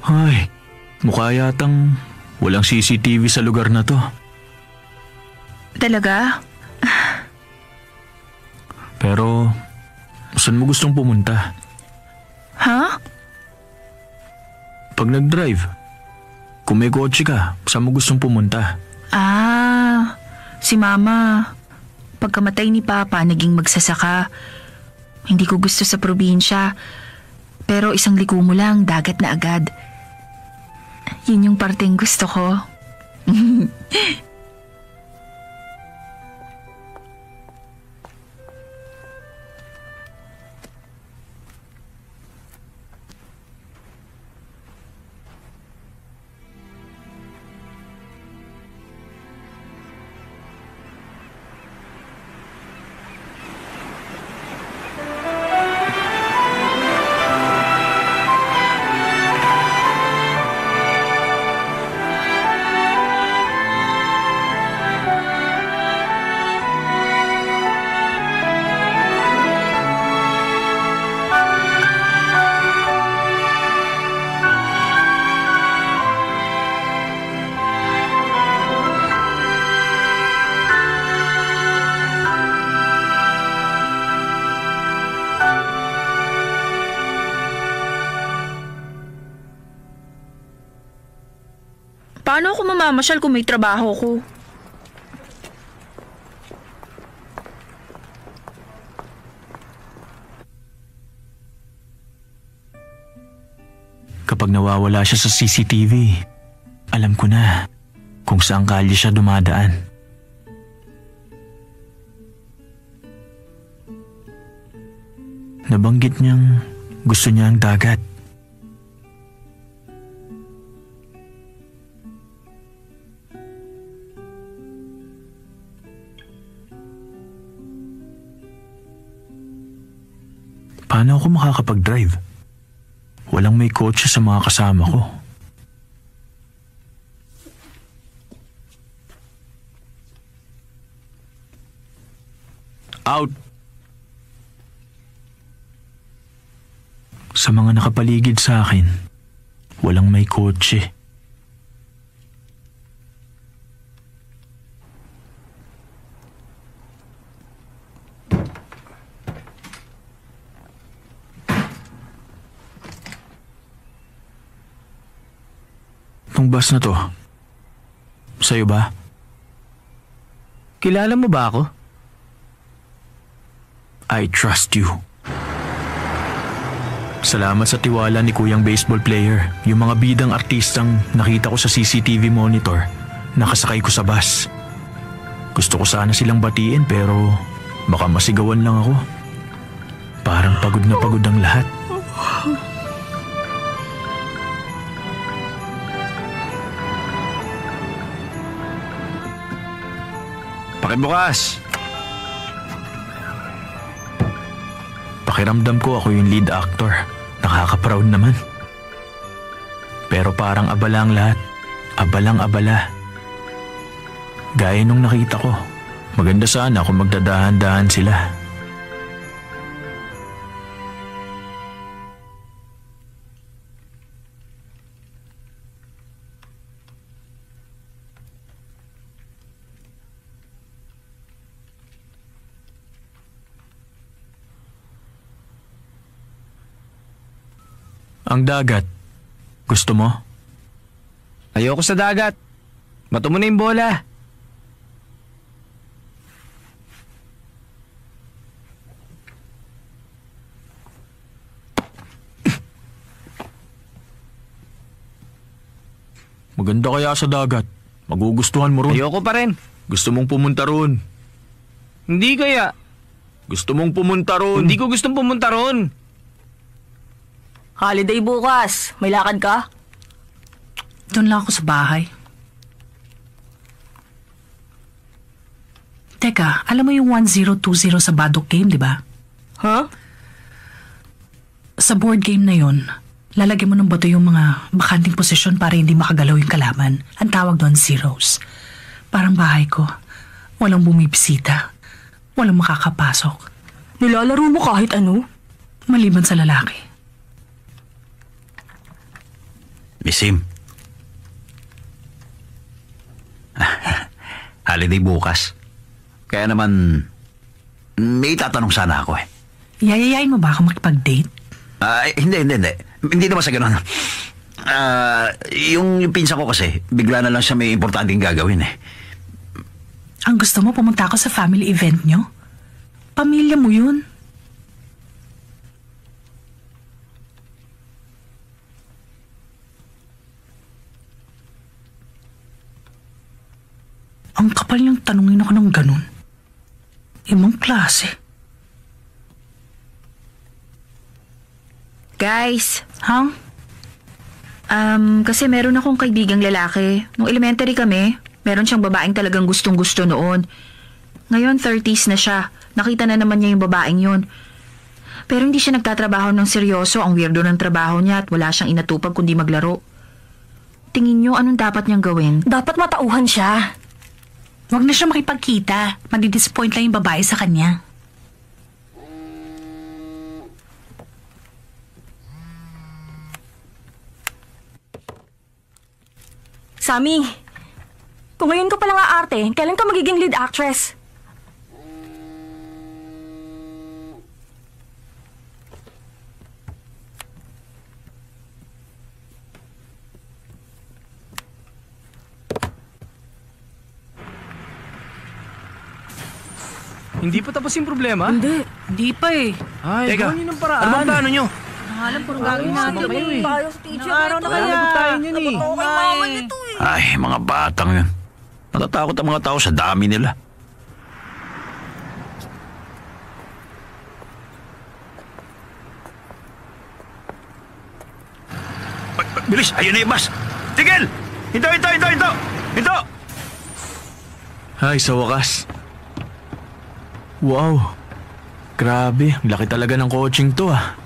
Ay, mukha yatang walang CCTV sa lugar na to. Talaga? Pero, saan mo gustong pumunta? Ha? Pag nag-drive, kung may kotse ka, saan mo gustong pumunta? Ah, si Mama. Pagkamatay ni Papa, naging magsasaka. Hindi ko gusto sa probinsya. Pero isang liko mo lang, dagat na agad. Yun yung parteng gusto ko. Paano ako mamamasyal kung may trabaho ko? Kapag nawawala siya sa CCTV, alam ko na kung saan kalye siya dumadaan. Nabanggit niyang gusto niya ang dagat. Paano ako makakapag-drive? Walang may kotse sa mga kasama ko. Out! Sa mga nakapaligid sa akin, walang may kotse. Itong bus na to, sa'yo ba? Kilala mo ba ako? I trust you. Salamat sa tiwala ni Kuyang baseball player. Yung mga bidang artistang nakita ko sa CCTV monitor, nakasakay ko sa bus. Gusto ko sana silang batiin pero baka masigawan lang ako. Parang pagod na pagod ang lahat. Pakibukas! Pakiramdam ko ako yung lead actor. Nakaka-proud naman. Pero parang abala ang lahat. Abalang abala. Gaya nung nakita ko. Maganda sana kung magdadahan-dahan sila. Ang dagat. Gusto mo? Ayoko sa dagat. Bato mo na yung bola. Maganda kaya sa dagat. Magugustuhan mo ron. Ayoko pa rin. Gusto mong pumunta ron. Hindi kaya. Gusto mong pumunta ron. Hindi ko gustong pumunta ron. Holiday bukas. May lakad ka? Doon lang ako sa bahay. Teka, alam mo yung 1020 sa Badok game, di ba? Huh? Sa board game na yon, lalagyan mo ng bato yung mga bakanting posisyon para hindi makagalaw yung kalaban. Ang tawag doon, zeros. Parang bahay ko. Walang bumibisita. Walang makakapasok. Nilalaro mo kahit ano? Maliban sa lalaki. Misim. Holiday bukas. Kaya naman, may tatanong sana ako eh. Yayayain mo ba ako makipag-date? Hindi. Hindi naman sa ganun. Yung pinsan ko kasi, bigla na lang siya may importanteng gagawin eh. Ang gusto mo, pumunta ako sa family event nyo? Pamilya mo yun. Ang kapal niyang tanungin ako ng ganun. Ibang klase. Guys. Huh? Kasi meron akong kaibigang lalaki. Nung elementary kami, meron siyang babaeng talagang gustong-gusto noon. Ngayon, 30s na siya. Nakita na naman niya yung babaeng yun. Pero hindi siya nagtatrabaho ng seryoso. Ang weirdo ng trabaho niya at wala siyang inatupag kundi maglaro. Tingin niyo, anong dapat niyang gawin? Dapat matauhan siya. Huwag na siya makipagkita. Madidisappoint lang yung babae sa kanya. Sammy, kung ngayon ka palang aarte, kailan ka magiging lead actress? Hindi pa tapos yung problema? Hindi pa eh. Ay, Teka, gawin niyo ng paraan. ano bang plano nyo? Alam po gagawin natin. Tayo sa teacher. Araw na kaya. Lagot tayo niyan eh. Totoo kay mama nito eh. Ay, mga batang yun. Natatakot ang mga tao sa dami nila. Bilis! Ayun na yung bus! Tigil! Hinto! Ay, sa wakas. Wow. Grabe, ang laki talaga ng coaching to ah.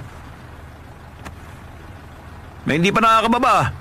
May hindi pa nakakababa.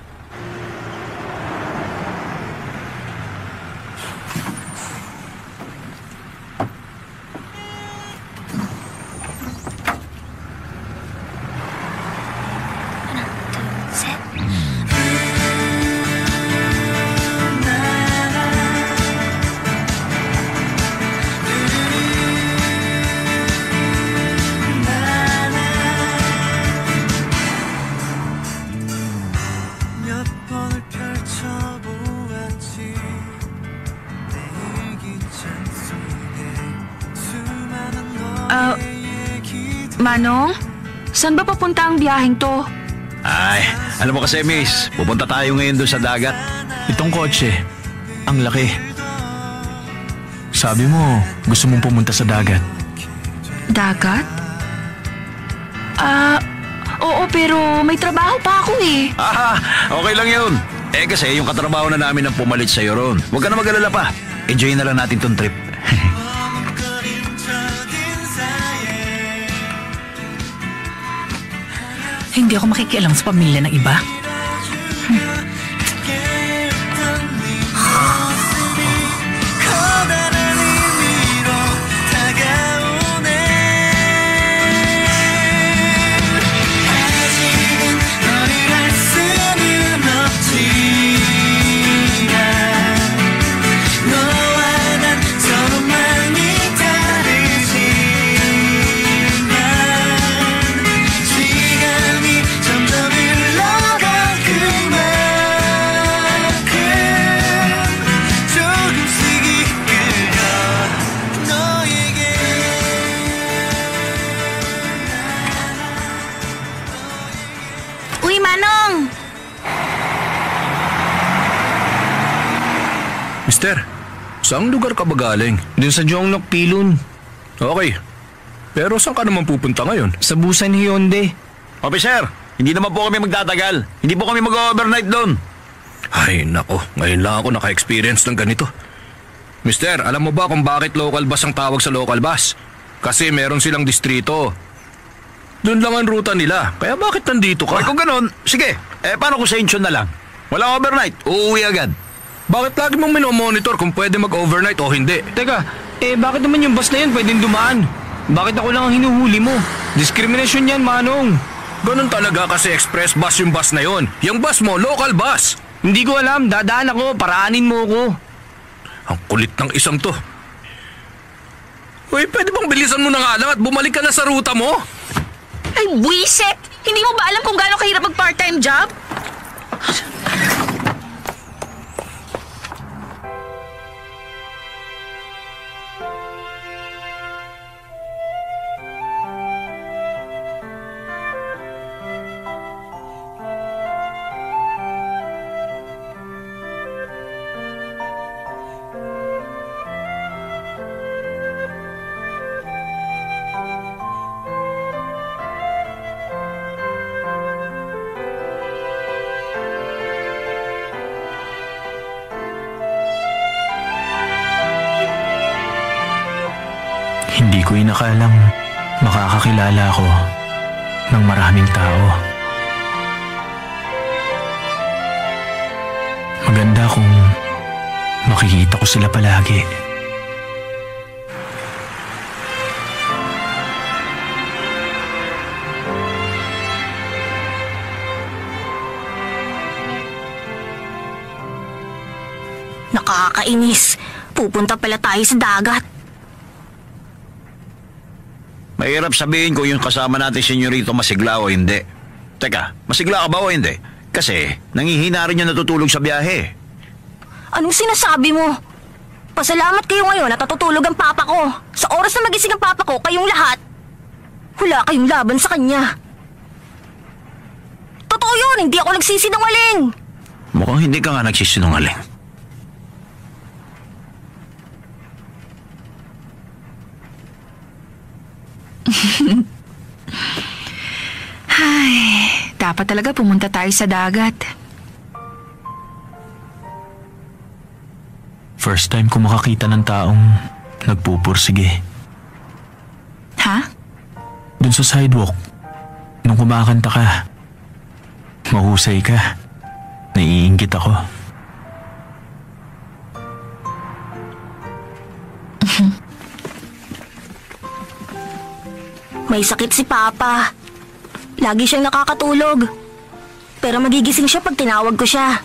몇 번을 펼쳐보았지 내 일기장 속에 수많은 너의 얘기들 Manong, saan ba papunta ang biyaheng to? Ay, alam mo kasi, miss, pupunta tayo ngayon doon sa dagat. Itong kotse, ang laki. Sabi mo, gusto mong pumunta sa dagat. Dagat? Oo, pero may trabaho pa ako eh. Okay lang yun. Kasi yung katrabaho na namin ang pumalit sa'yo ron. Huwag ka na mag-alala pa. Enjoy na lang natin tong trip. Hindi ako makikialam sa pamilya ng iba. 커다란 의미로 다가오네 아직은 너를 알 수는 없지만 너와 난 서로 많이 다르지만 시간이 점점 흘러갈 그만큼 조금씩 이끌어 너에게 Uy, Manong! Mister, saang lugar ka ba galing? Doon sa Jonglok, Pilon. Okay. Pero saan ka naman pupunta ngayon? Sa Busan, Hyundai. Officer, hindi naman po kami magtatagal. Hindi po kami mag-overnight doon. Ay, nako. Ngayon lang ako naka-experience ng ganito. Mister, alam mo ba kung bakit local bus ang tawag sa local bus? Kasi meron silang distrito. Doon lang ang ruta nila. Kaya bakit nandito ka? Ay, kung ganun, sige. Paano kung sa Incheon na lang? Walang overnight, uuwi agad. Bakit lagi mong minomonitor kung pwede mag-overnight o hindi? Teka, bakit naman yung bus na yun pwedeng dumaan? Bakit ako lang ang hinuhuli mo? Diskriminasyon yan, Manong. Ganun talaga kasi express bus yung bus na yon. Yung bus mo, local bus. Hindi ko alam, dadaan ako, paraanin mo ako. Ang kulit ng isang to. Uy, pwede bang bilisan mo na nga lang at bumalik ka na sa ruta mo? Ay, buwisit! Hindi mo ba alam kung gaano kahirap mag-part-time job? Hindi ko inakalang makakakilala ako ng maraming tao. Maganda kung makikita ko sila palagi. Nakakainis. Pupunta pala tayo sa dagat. Mahirap sabihin kung yung kasama natin senyorito masigla o hindi. Teka, masigla ka ba o hindi? Kasi nangihina rin yung natutulog sa biyahe. Anong sinasabi mo? Pasalamat kayo ngayon at natutulog ang papa ko. Sa oras na magising ang papa ko, kayong lahat, wala kayong laban sa kanya. Totoo yun, hindi ako nagsisinungaling. Mukhang hindi ka nga nagsisinungaling. Ay, dapat talaga pumunta tayo sa dagat. First time ko makakita ng taong nagpupursige. Ha? Dun sa sidewalk, nung kumakanta ka, mahusay ka. Naiinggit ako. May sakit si Papa. Lagi siyang nakakatulog. Pero magigising siya pag tinawag ko siya.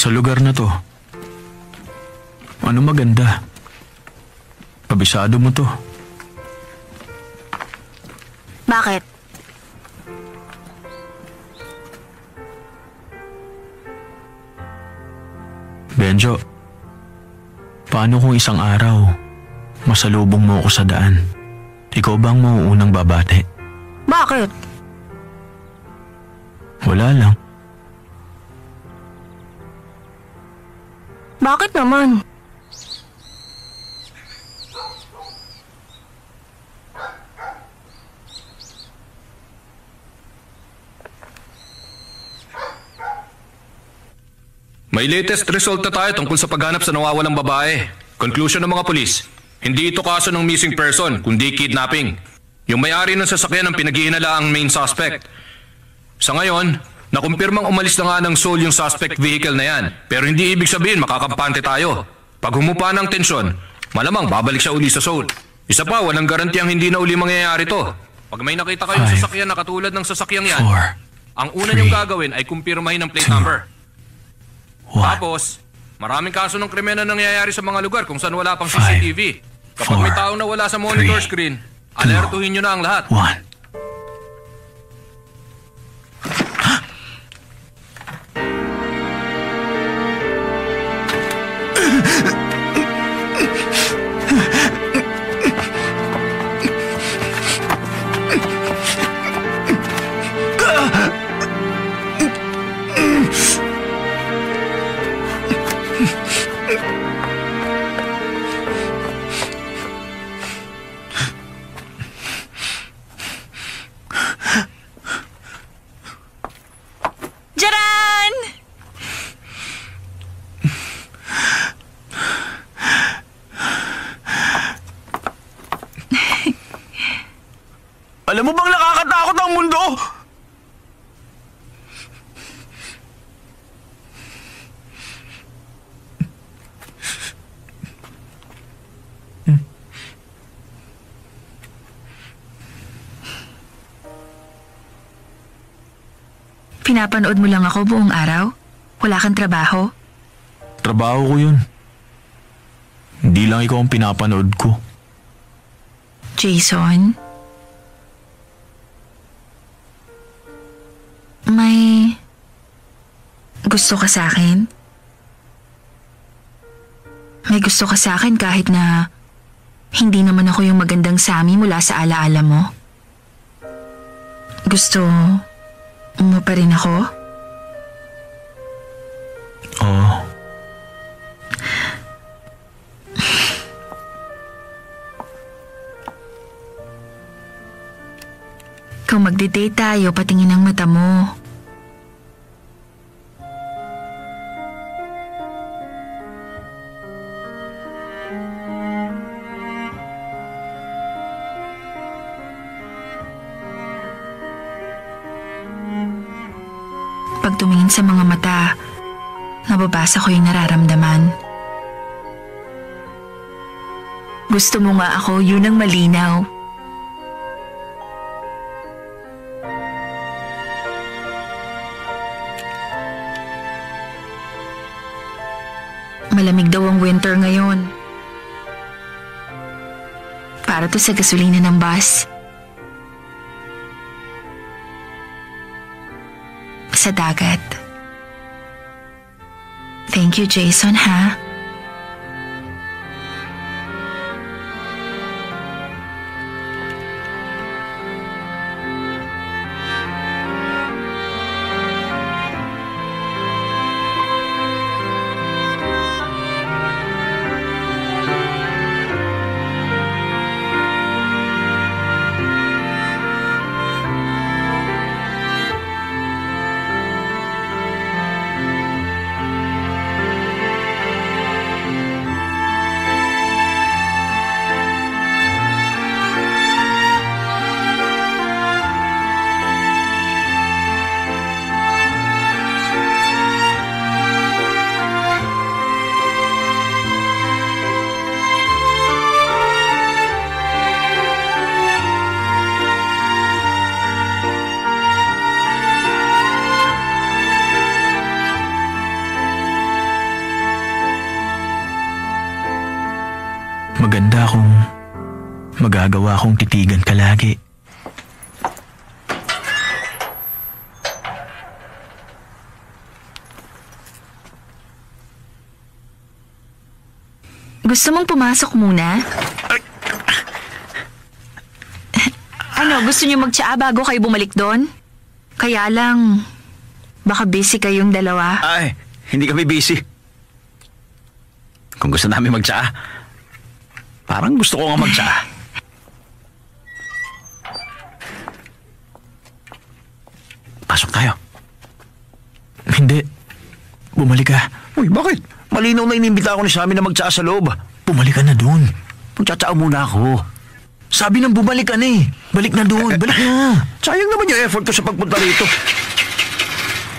Sa lugar na to, ano maganda? Kabisado mo to. Bakit? Benjo, paano kung isang araw, masalubong mo ako sa daan? Ikaw ba ang mauunang babate? Bakit? Wala lang. Bakit naman? May latest result na tayo tungkol sa paghanap sa nawawalang babae. Conclusion ng mga pulis, hindi ito kaso ng missing person, kundi kidnapping. Yung may-ari ng sasakyan ang pinaghihinala ang main suspect. Sa ngayon, nakumpirmang umalis na nga ng Seoul yung suspect vehicle na yan. Pero hindi ibig sabihin makakampante tayo. Pag humupa ng tensyon, malamang babalik siya uli sa Seoul. Isa pa, walang garantiyang hindi na uli mangyayari to. Pag may nakita kayong sasakyan na katulad ng sasakyang yan, ang una niyong gagawin ay kumpirmahin ang plate number. Tapos, maraming kaso ng krimen na nangyayari sa mga lugar kung saan wala pang CCTV. Kapag may taong nawala sa monitor screen, alertuhin nyo na ang lahat. Jaran! Alam mo bang nakakatakot ang mundo? Pinapanood mo lang ako buong araw? Wala kang trabaho? Trabaho ko yun. Hindi lang ikaw ang pinapanood ko. Jason? May gusto ka sa akin? May gusto ka sa akin kahit na hindi naman ako yung magandang Sammy mula sa alaala mo? Gusto mo pa rin ako? Oo. Kung magde-date tayo, patingin ang mata mo. Pag tumingin sa mga mata, nababasa ko yung nararamdaman. Gusto mo nga ako, yun ang malinaw. Malamig daw ang winter ngayon. Para to sa gasolina ng bus. sa dagat. Thank you, Jason, ha? Maganda kung magagawa kong titigan ka lagi. Gusto mong pumasok muna? Ano, gusto niyo magtsaa bago kayo bumalik doon? Kaya lang, baka busy kayong dalawa. Ay, hindi kami busy. Kung gusto namin magtsaa, parang gusto ko nga magtsaa. Pasok tayo. Hindi. Bumalik ka. Uy, bakit? Malinaw na inimbita ako ni Sammy na magtsaa sa loob. Bumalik ka na doon. Magtsatsaa muna ako. Sabi nang bumalik ka na eh. Balik na doon. Balik na. Sayang naman yung effort ko sa pagpunta rito.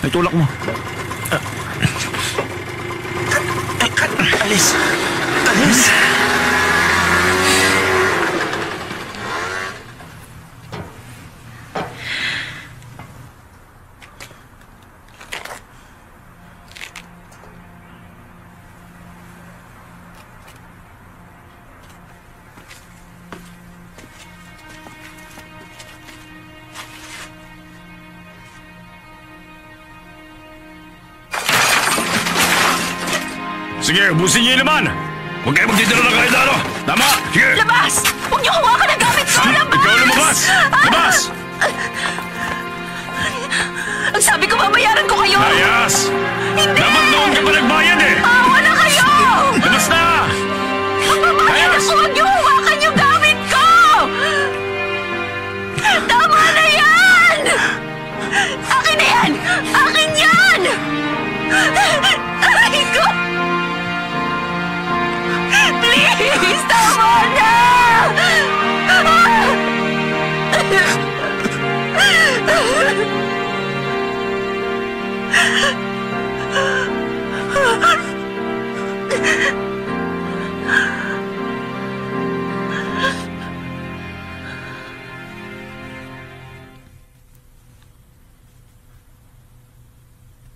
Ay, tulak mo. Alis. Alis. Sige, ubusin niyo yung laman! Huwag kayo magtitira ng kahit ano! Tama! Sige! Labas! Huwag niyo hawakan ang gamit ko! Labas! Ikaw lumabas! Labas! Ang sabi ko, babayaran ko kayo! Layas! Hindi! Dapat noon ka pa nagbayad eh! Awa na kayo! Labas na! Ang babayad Layas! ako! Huwag niyo hawakan yung gamit ko! Tama na yan! Akin na yan! Akin yan! Aray ko! Please! Tama na!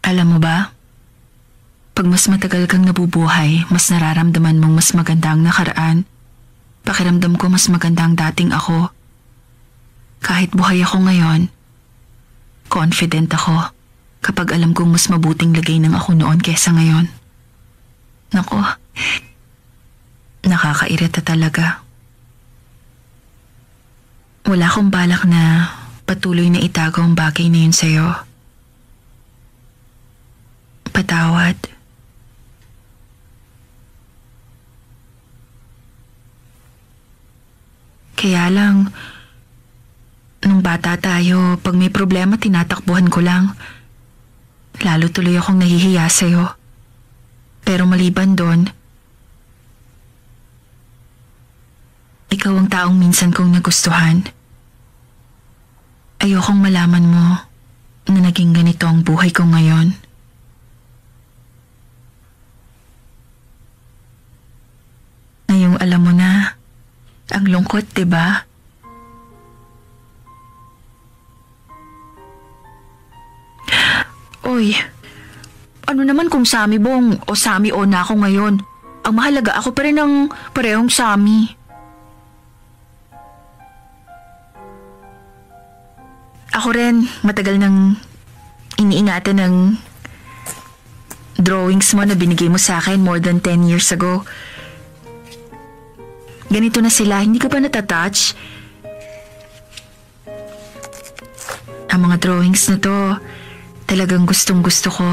Alam mo ba? Pag mas matagal kang nabubuhay, mas nararamdaman mong mas maganda ang nakaraan. Pakiramdam ko mas maganda ang dating ako. Kahit buhay ako ngayon, confident ako kapag alam kong mas mabuting lagay ng ako noon kesa ngayon. Naku, nakakairita talaga. Wala akong balak na patuloy na itago ang bagay na yun sa'yo. Patawad. Kaya lang, nung bata tayo, pag may problema tinatakbuhan ko lang. Lalo tuloy akong nahihiya sa'yo. Pero maliban doon, ikaw ang taong minsan kong nagustuhan. Ayokong malaman mo na naging ganito ang buhay ko ngayon. Ngayong alam mo na, ang lungkot, diba? Uy, ano naman kung Sammy Bong o Sammy O na ako ngayon? Ang mahalaga ako pa rin ng parehong Sammy. Ako rin, matagal nang iniingatan ng drawings mo na binigay mo sa akin more than 10 years ago. Ganito na sila, hindi ka ba natatouch? Ang mga drawings na to, talagang gustong-gusto ko.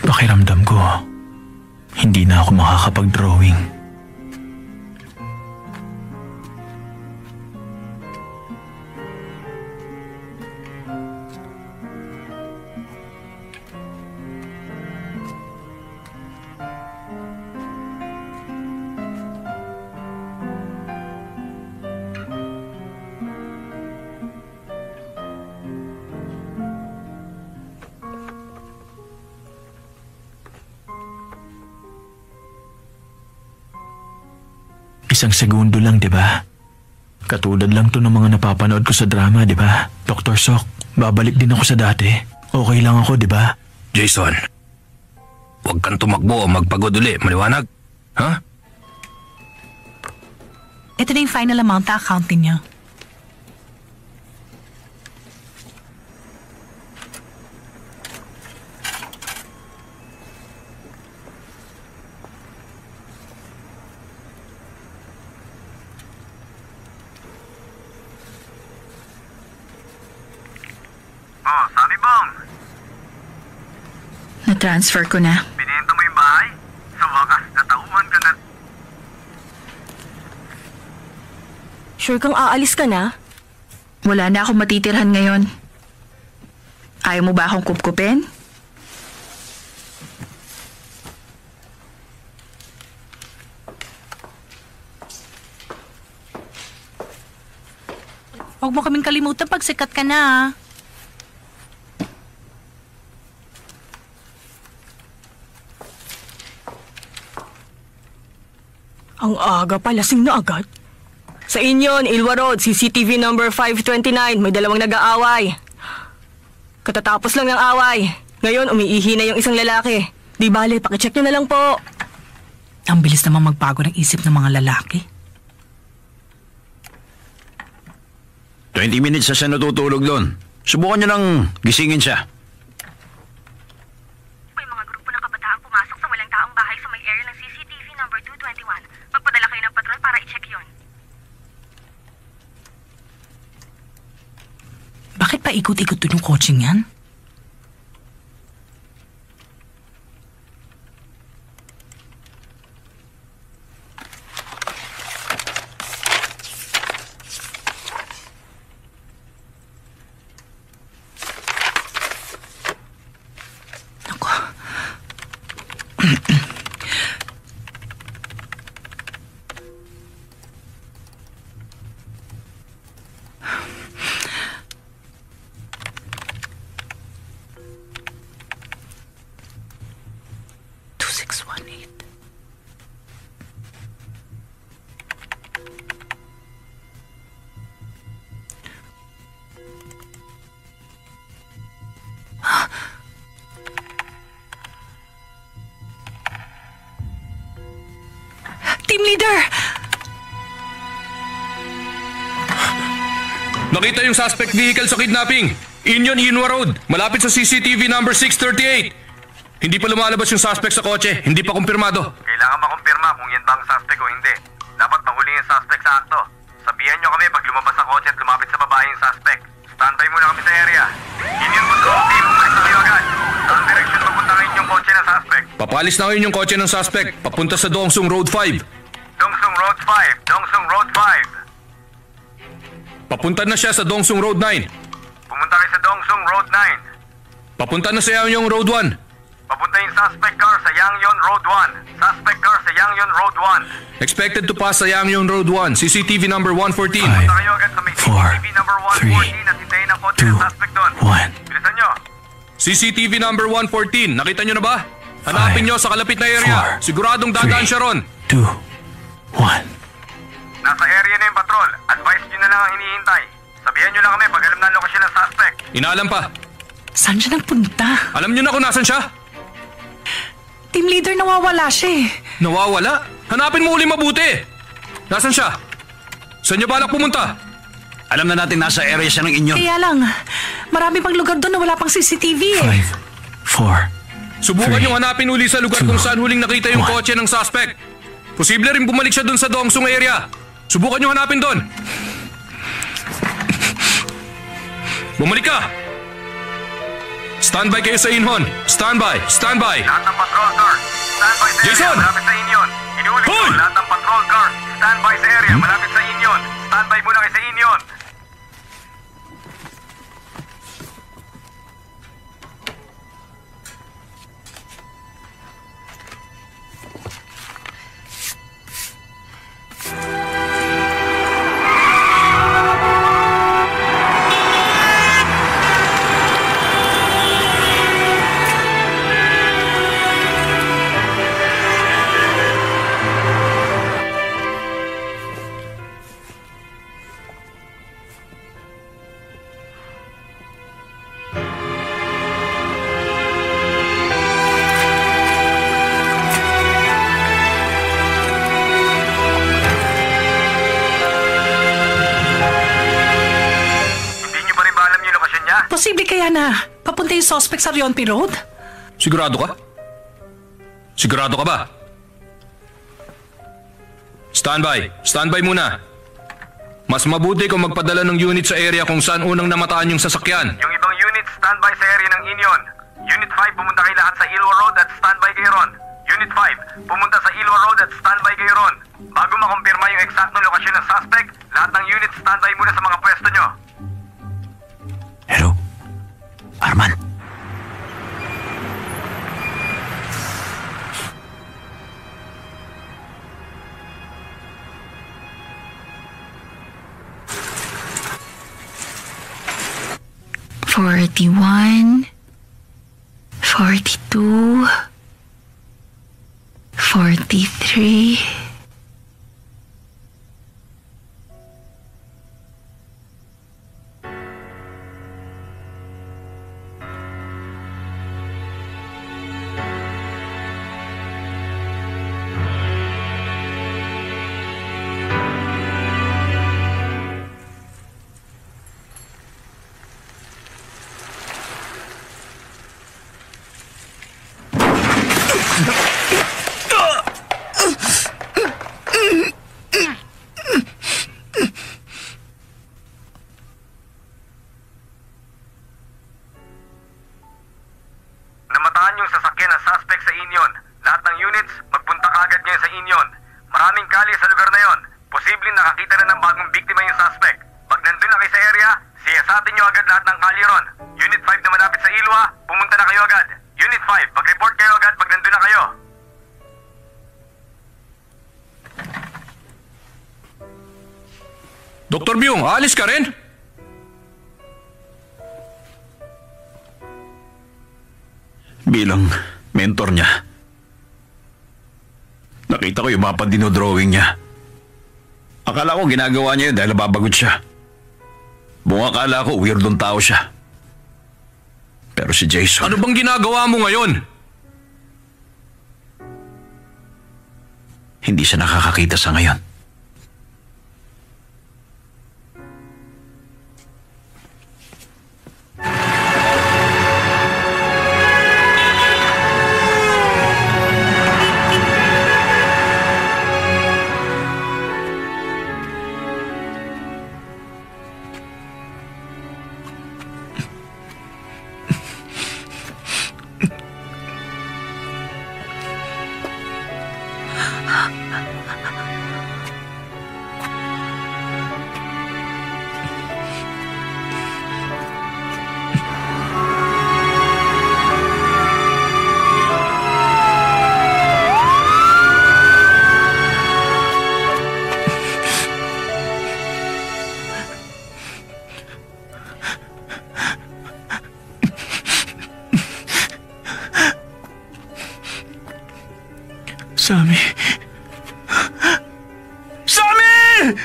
Pakiramdam ko, hindi na ako makakapag-drawing. Isang segundo lang, di ba? Katulad lang to ng mga napapanood ko sa drama, di ba? Dr. Sok, babalik din ako sa dati. Okay lang ako, di ba? Jason, huwag kang tumakbo o magpagod uli. Maliwanag? Ha? Ito na yung final amount na accounting niya. Na-transfer ko na. Binenta mo yung bahay? Sa wakas, natauhan ka na. Sure kang aalis ka na? Wala na akong matitirhan ngayon. Ayaw mo ba akong kupkupin? Huwag mo kaming kalimutan pag sikat ka na. Ang aga pa, lasing na agad. Sa inyo, Ilwa Road, CCTV number 529, may dalawang nag-aaway. Katatapos lang ng away. Ngayon, umiihi na yung isang lalaki. Di bale, pakicheck nyo na lang po. Ang bilis naman magbago ng isip ng mga lalaki. 20 minutes na siya natutulog doon. Subukan niyo lang gisingin siya. May mga grupo ng kabataan pumasok sa walang taong bahay sa may area ng CCTV number 221. Magpadala kayo ng patrol para i-check yon. Bakit pa ikot-ikot doon yung coaching yan? Team leader! Nakita yung suspect vehicle sa kidnapping. Union Inwa Road, malapit sa CCTV number 638. Hindi pa lumalabas yung suspect sa kotse. Hindi pa kumpirmado. Kailangan makumpirma kung yan ba ang suspect o hindi. Dapat mahuli yung suspect sa akto. Sabihan nyo kami pag lumabas sa kotse at lumapit sa babae yung suspect. Standby muna kami sa area. Union Patrol Team, umalis na kayo agad. Saan direction papunta ngayon yung kotse ng suspect? Papalis na ngayon yung kotse ng suspect. Papunta sa Dongsung Road 5. Dongsung Road 5, Dongsung Road 5. Papunta na siya sa Dongsung Road 9. Pumunta kayo sa Dongsung Road 9. Papunta na sa Yangyong Road 1. Papunta yung suspect car sa Yangyong Road 1. Suspect car sa Yangyong Road 1. Expected to pass sa Yangyong Road 1. CCTV number 114. Punta kayo agad sa may CCTV number 114 at hintayin ang kotse ng suspect doon. Bilisan nyo. CCTV number 114. Nakita nyo na ba? Hanapin nyo sa kalapit na area. Siguradong dadaan siya ron. 2, 1. Nasa area na yung patrol. Advise nyo na lang ang hinihintay. Sabihan nyo lang kami pag alam na ang lokasyon ng suspect. Inaalam pa. Saan siya nagpunta? Alam niyo na kung nasan siya? Team leader, nawawala siya eh. Nawawala? Hanapin mo uli mabuti. Nasan siya? Saan niyo balak pumunta? Alam na natin nasa area siya ng inyo. Kaya lang, marami pang lugar doon na wala pang CCTV eh. 5, 4. Subukan niyong hanapin uli sa lugar kung saan huling nakita yung kotse ng suspect. Posible rin bumalik siya doon sa Dongsung area. Subukan niyong hanapin doon. Bumalik ka! Standby kayo sa Inhon. Standby! Standby! Lahat ng patrol cars, standby sa area, Jason! malapit sa Inyon. Inuulit ko, Hoy! lahat ng patrol cars, standby sa area, malapit sa Inyon. Standby muna kayo sa Inyon. Posible kaya na papunta yung suspect sa Rionpi Road? Sigurado ka? Sigurado ka ba? Standby. Standby muna. Mas mabuti kung magpadala ng unit sa area kung saan unang namataan yung sasakyan. Yung ibang unit, standby sa area ng Inyon. Unit 5, pumunta kayo lahat sa Ilwa Road at standby kayo ron. Unit 5, pumunta sa Ilwa Road at standby kayo ron. Bago makumpirma yung eksaktong lokasyon ng suspect, lahat ng unit standby muna sa mga pwesto nyo. Hello? Arman? $41, $42, $43. Namataan yung sasakyan ng suspect sa Inyon. Lahat ng units, magpunta kaagad ngayon sa Inyon. Maraming kali sa lugar na yon. Posibleng nakakita na ng bagong biktima yung suspect. Pag nandun na kayo sa area, siyasatin nyo agad lahat ng kali ron. Unit 5 na malapit sa Ilwa, pumunta na kayo agad. Unit 5, mag-report kayo agad pag nandun na kayo. Dr. Byung, aalis ka rin? Bilang mentor niya, nakita ko yung mapa dinodrawing niya. Akala ko ginagawa niya yun dahil nababagod siya. Buong akala ko weirdong tao siya. Pero si Jason... Ano bang ginagawa mo ngayon? Hindi siya nakakakita sa ngayon. Sammy! Sammy!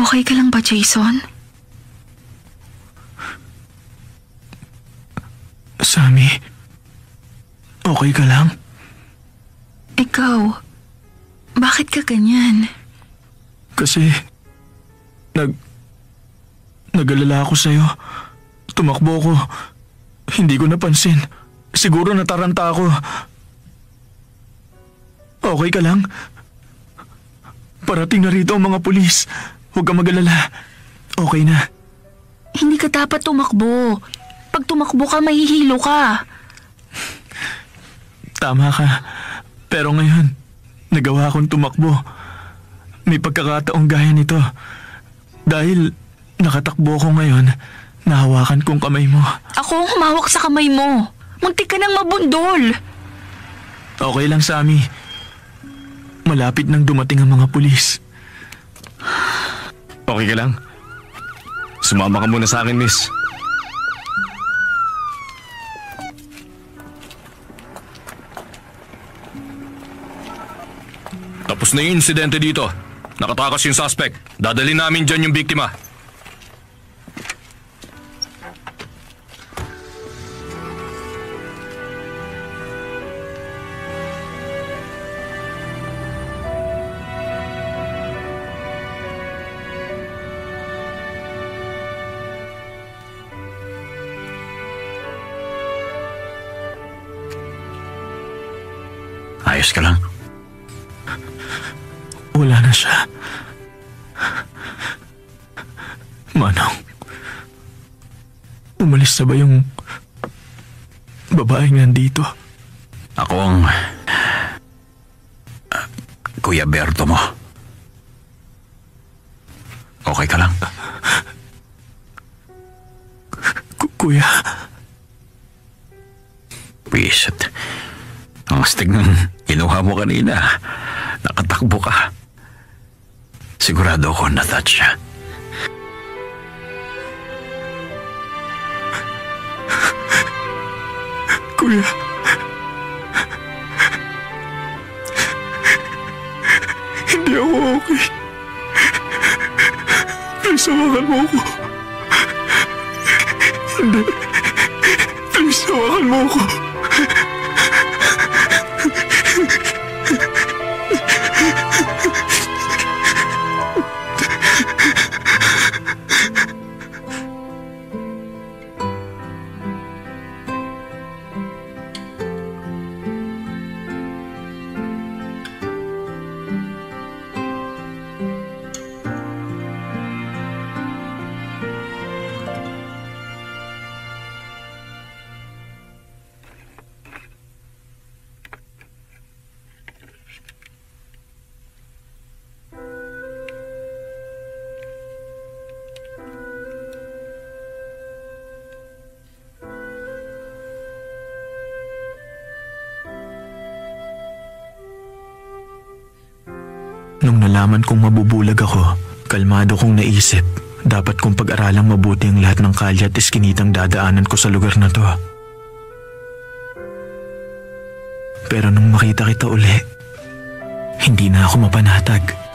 Okay ka lang ba, Jason? Sammy, okay ka lang? Ikaw, bakit ka ganyan? Kasi, nag-alala ako sa'yo. Tumakbo ko. Hindi ko napansin. Siguro nataranta ako. Okay ka lang? Parating na rito ang mga pulis. Huwag kang mag-alala. Okay na. Hindi ka dapat tumakbo. Pag tumakbo ka, mahihilo ka. Tama ka. Pero ngayon, nagawa akong tumakbo. May pagkakataong gaya nito. Dahil nakatakbo ko ngayon, nahawakan kong kamay mo. Ako ang humawak sa kamay mo. Muntik ka nang mabundol. Okay lang, Sammy. Malapit nang dumating ang mga pulis. Okay ka lang? Sumama ka muna sa akin, miss. Tapos na yung insidente dito. Nakatakas yung suspect. Dadalhin namin dyan yung biktima. Ayos ka lang? Wala na siya. Manong, umalis na ba yung babaeng nandito? Ako ang Kuya Berto mo. Okay ka lang? Kuya? Wisit. Ang astig ng kinuha mo kanina. Nakatakbo ka. Sigurado ako na-touch siya. Kuya. Hindi ako okay. Please, hawakan mo ako. Hindi. Please, hawakan mo ako. Nung nalaman kong mabubulag ako, kalmado kong naisip, dapat kong pag-aralang mabuti ang lahat ng kalye at iskinitang dadaanan ko sa lugar na to. Pero nung makita kita uli, hindi na ako mapanatag.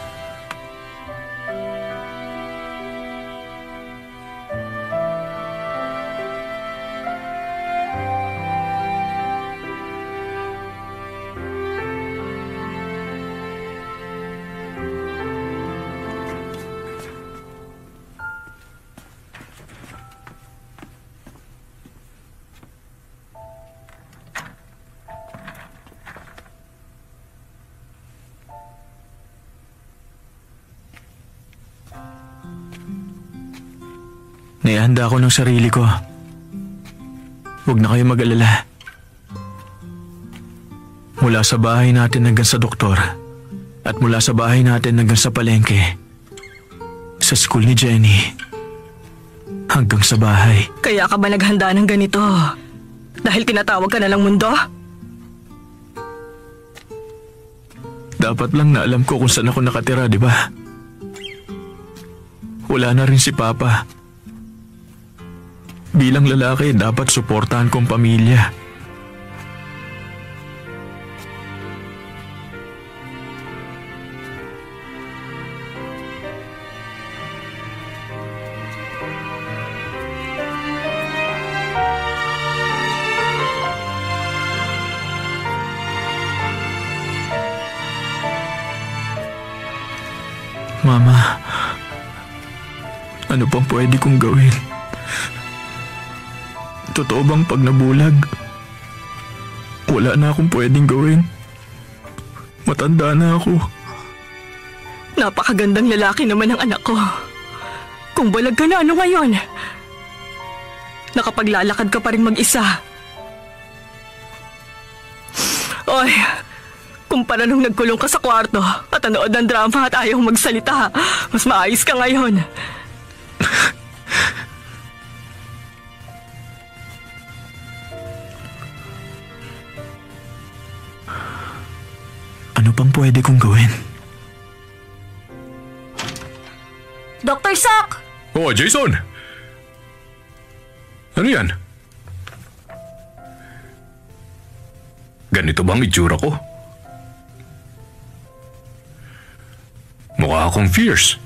Naihanda ako ng sarili ko. Huwag na kayo mag-alala. Mula sa bahay natin hanggang sa doktor, at mula sa bahay natin hanggang sa palengke, sa school ni Jenny, hanggang sa bahay. Kaya ka ba naghanda ng ganito? Dahil tinatawag ka na ng mundo? Dapat lang na alam ko kung saan ako nakatira, di ba? Wala na rin si Papa. Bilang lalaki, dapat suportahan kong pamilya. Mama, ano pang pwede kong gawin? Totoo bang pag nabulag, wala na akong pwedeng gawin? Matanda na ako. Napakagandang lalaki naman ang anak ko. Kung balag ka na, ano ngayon? Nakapaglalakad ka pa rin mag-isa. Oy, kumpara nung nagkulong ka sa kwarto at nanood ng drama at ayaw magsalita, mas maayos ka ngayon. Ano pang pwede kong gawin? Dr. Sok! Oh, Jason! Ano yan? Ganito bang itsura ko? Mukha akong fierce.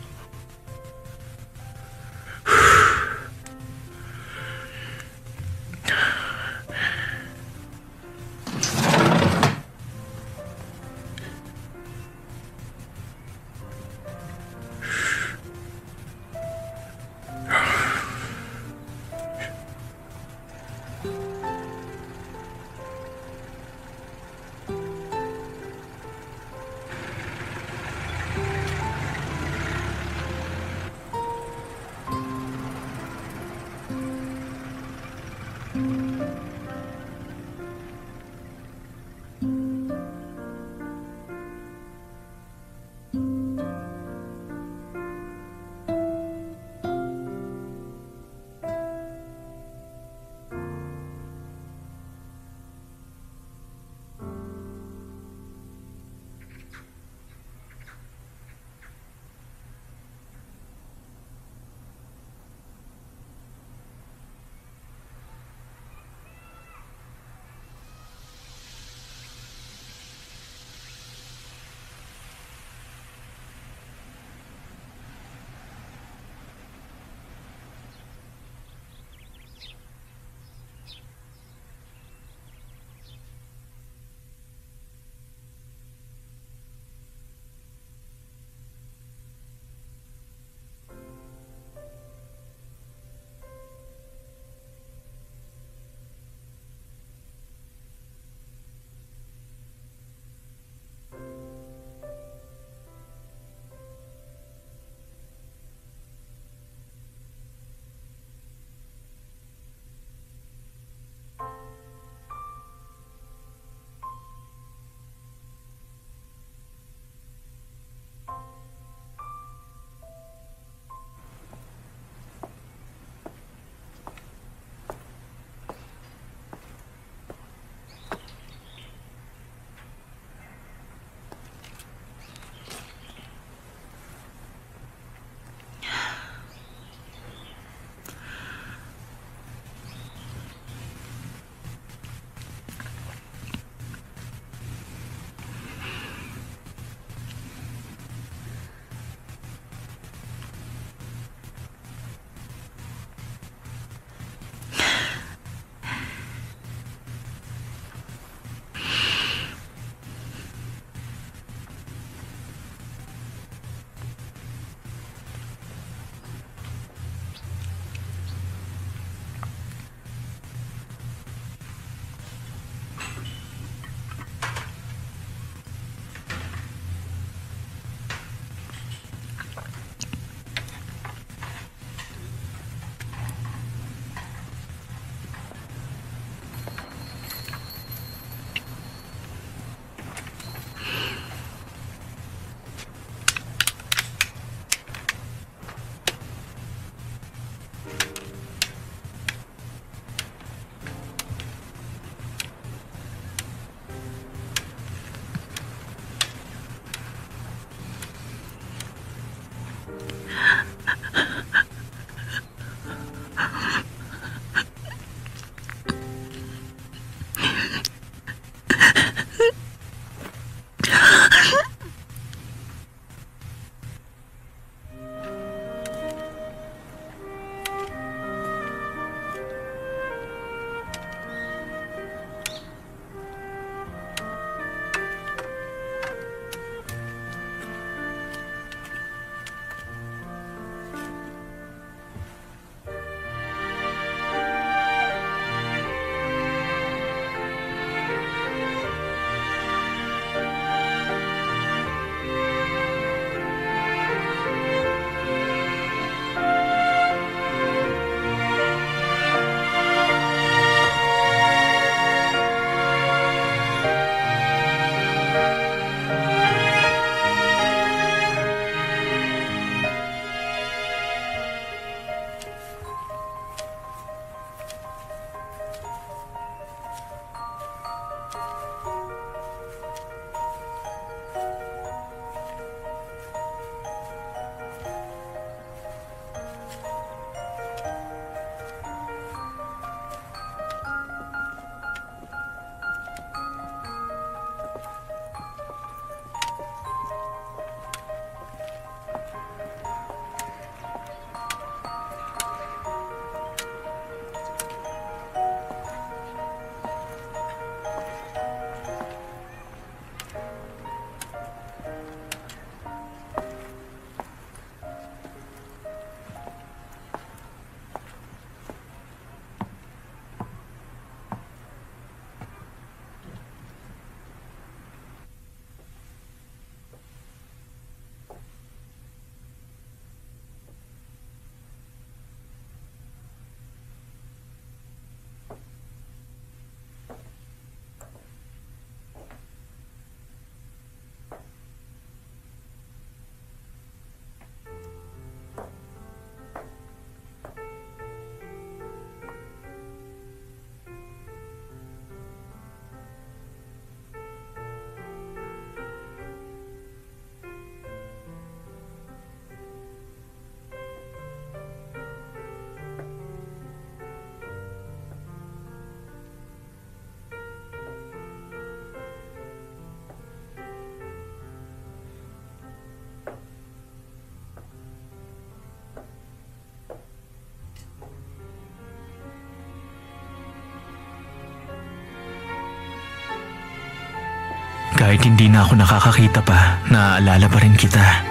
Kahit hindi na ako nakakakita pa, naaalala pa rin kita.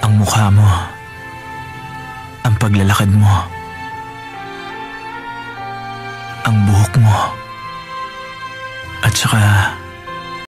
Ang mukha mo, ang paglalakad mo, ang buhok mo, at saka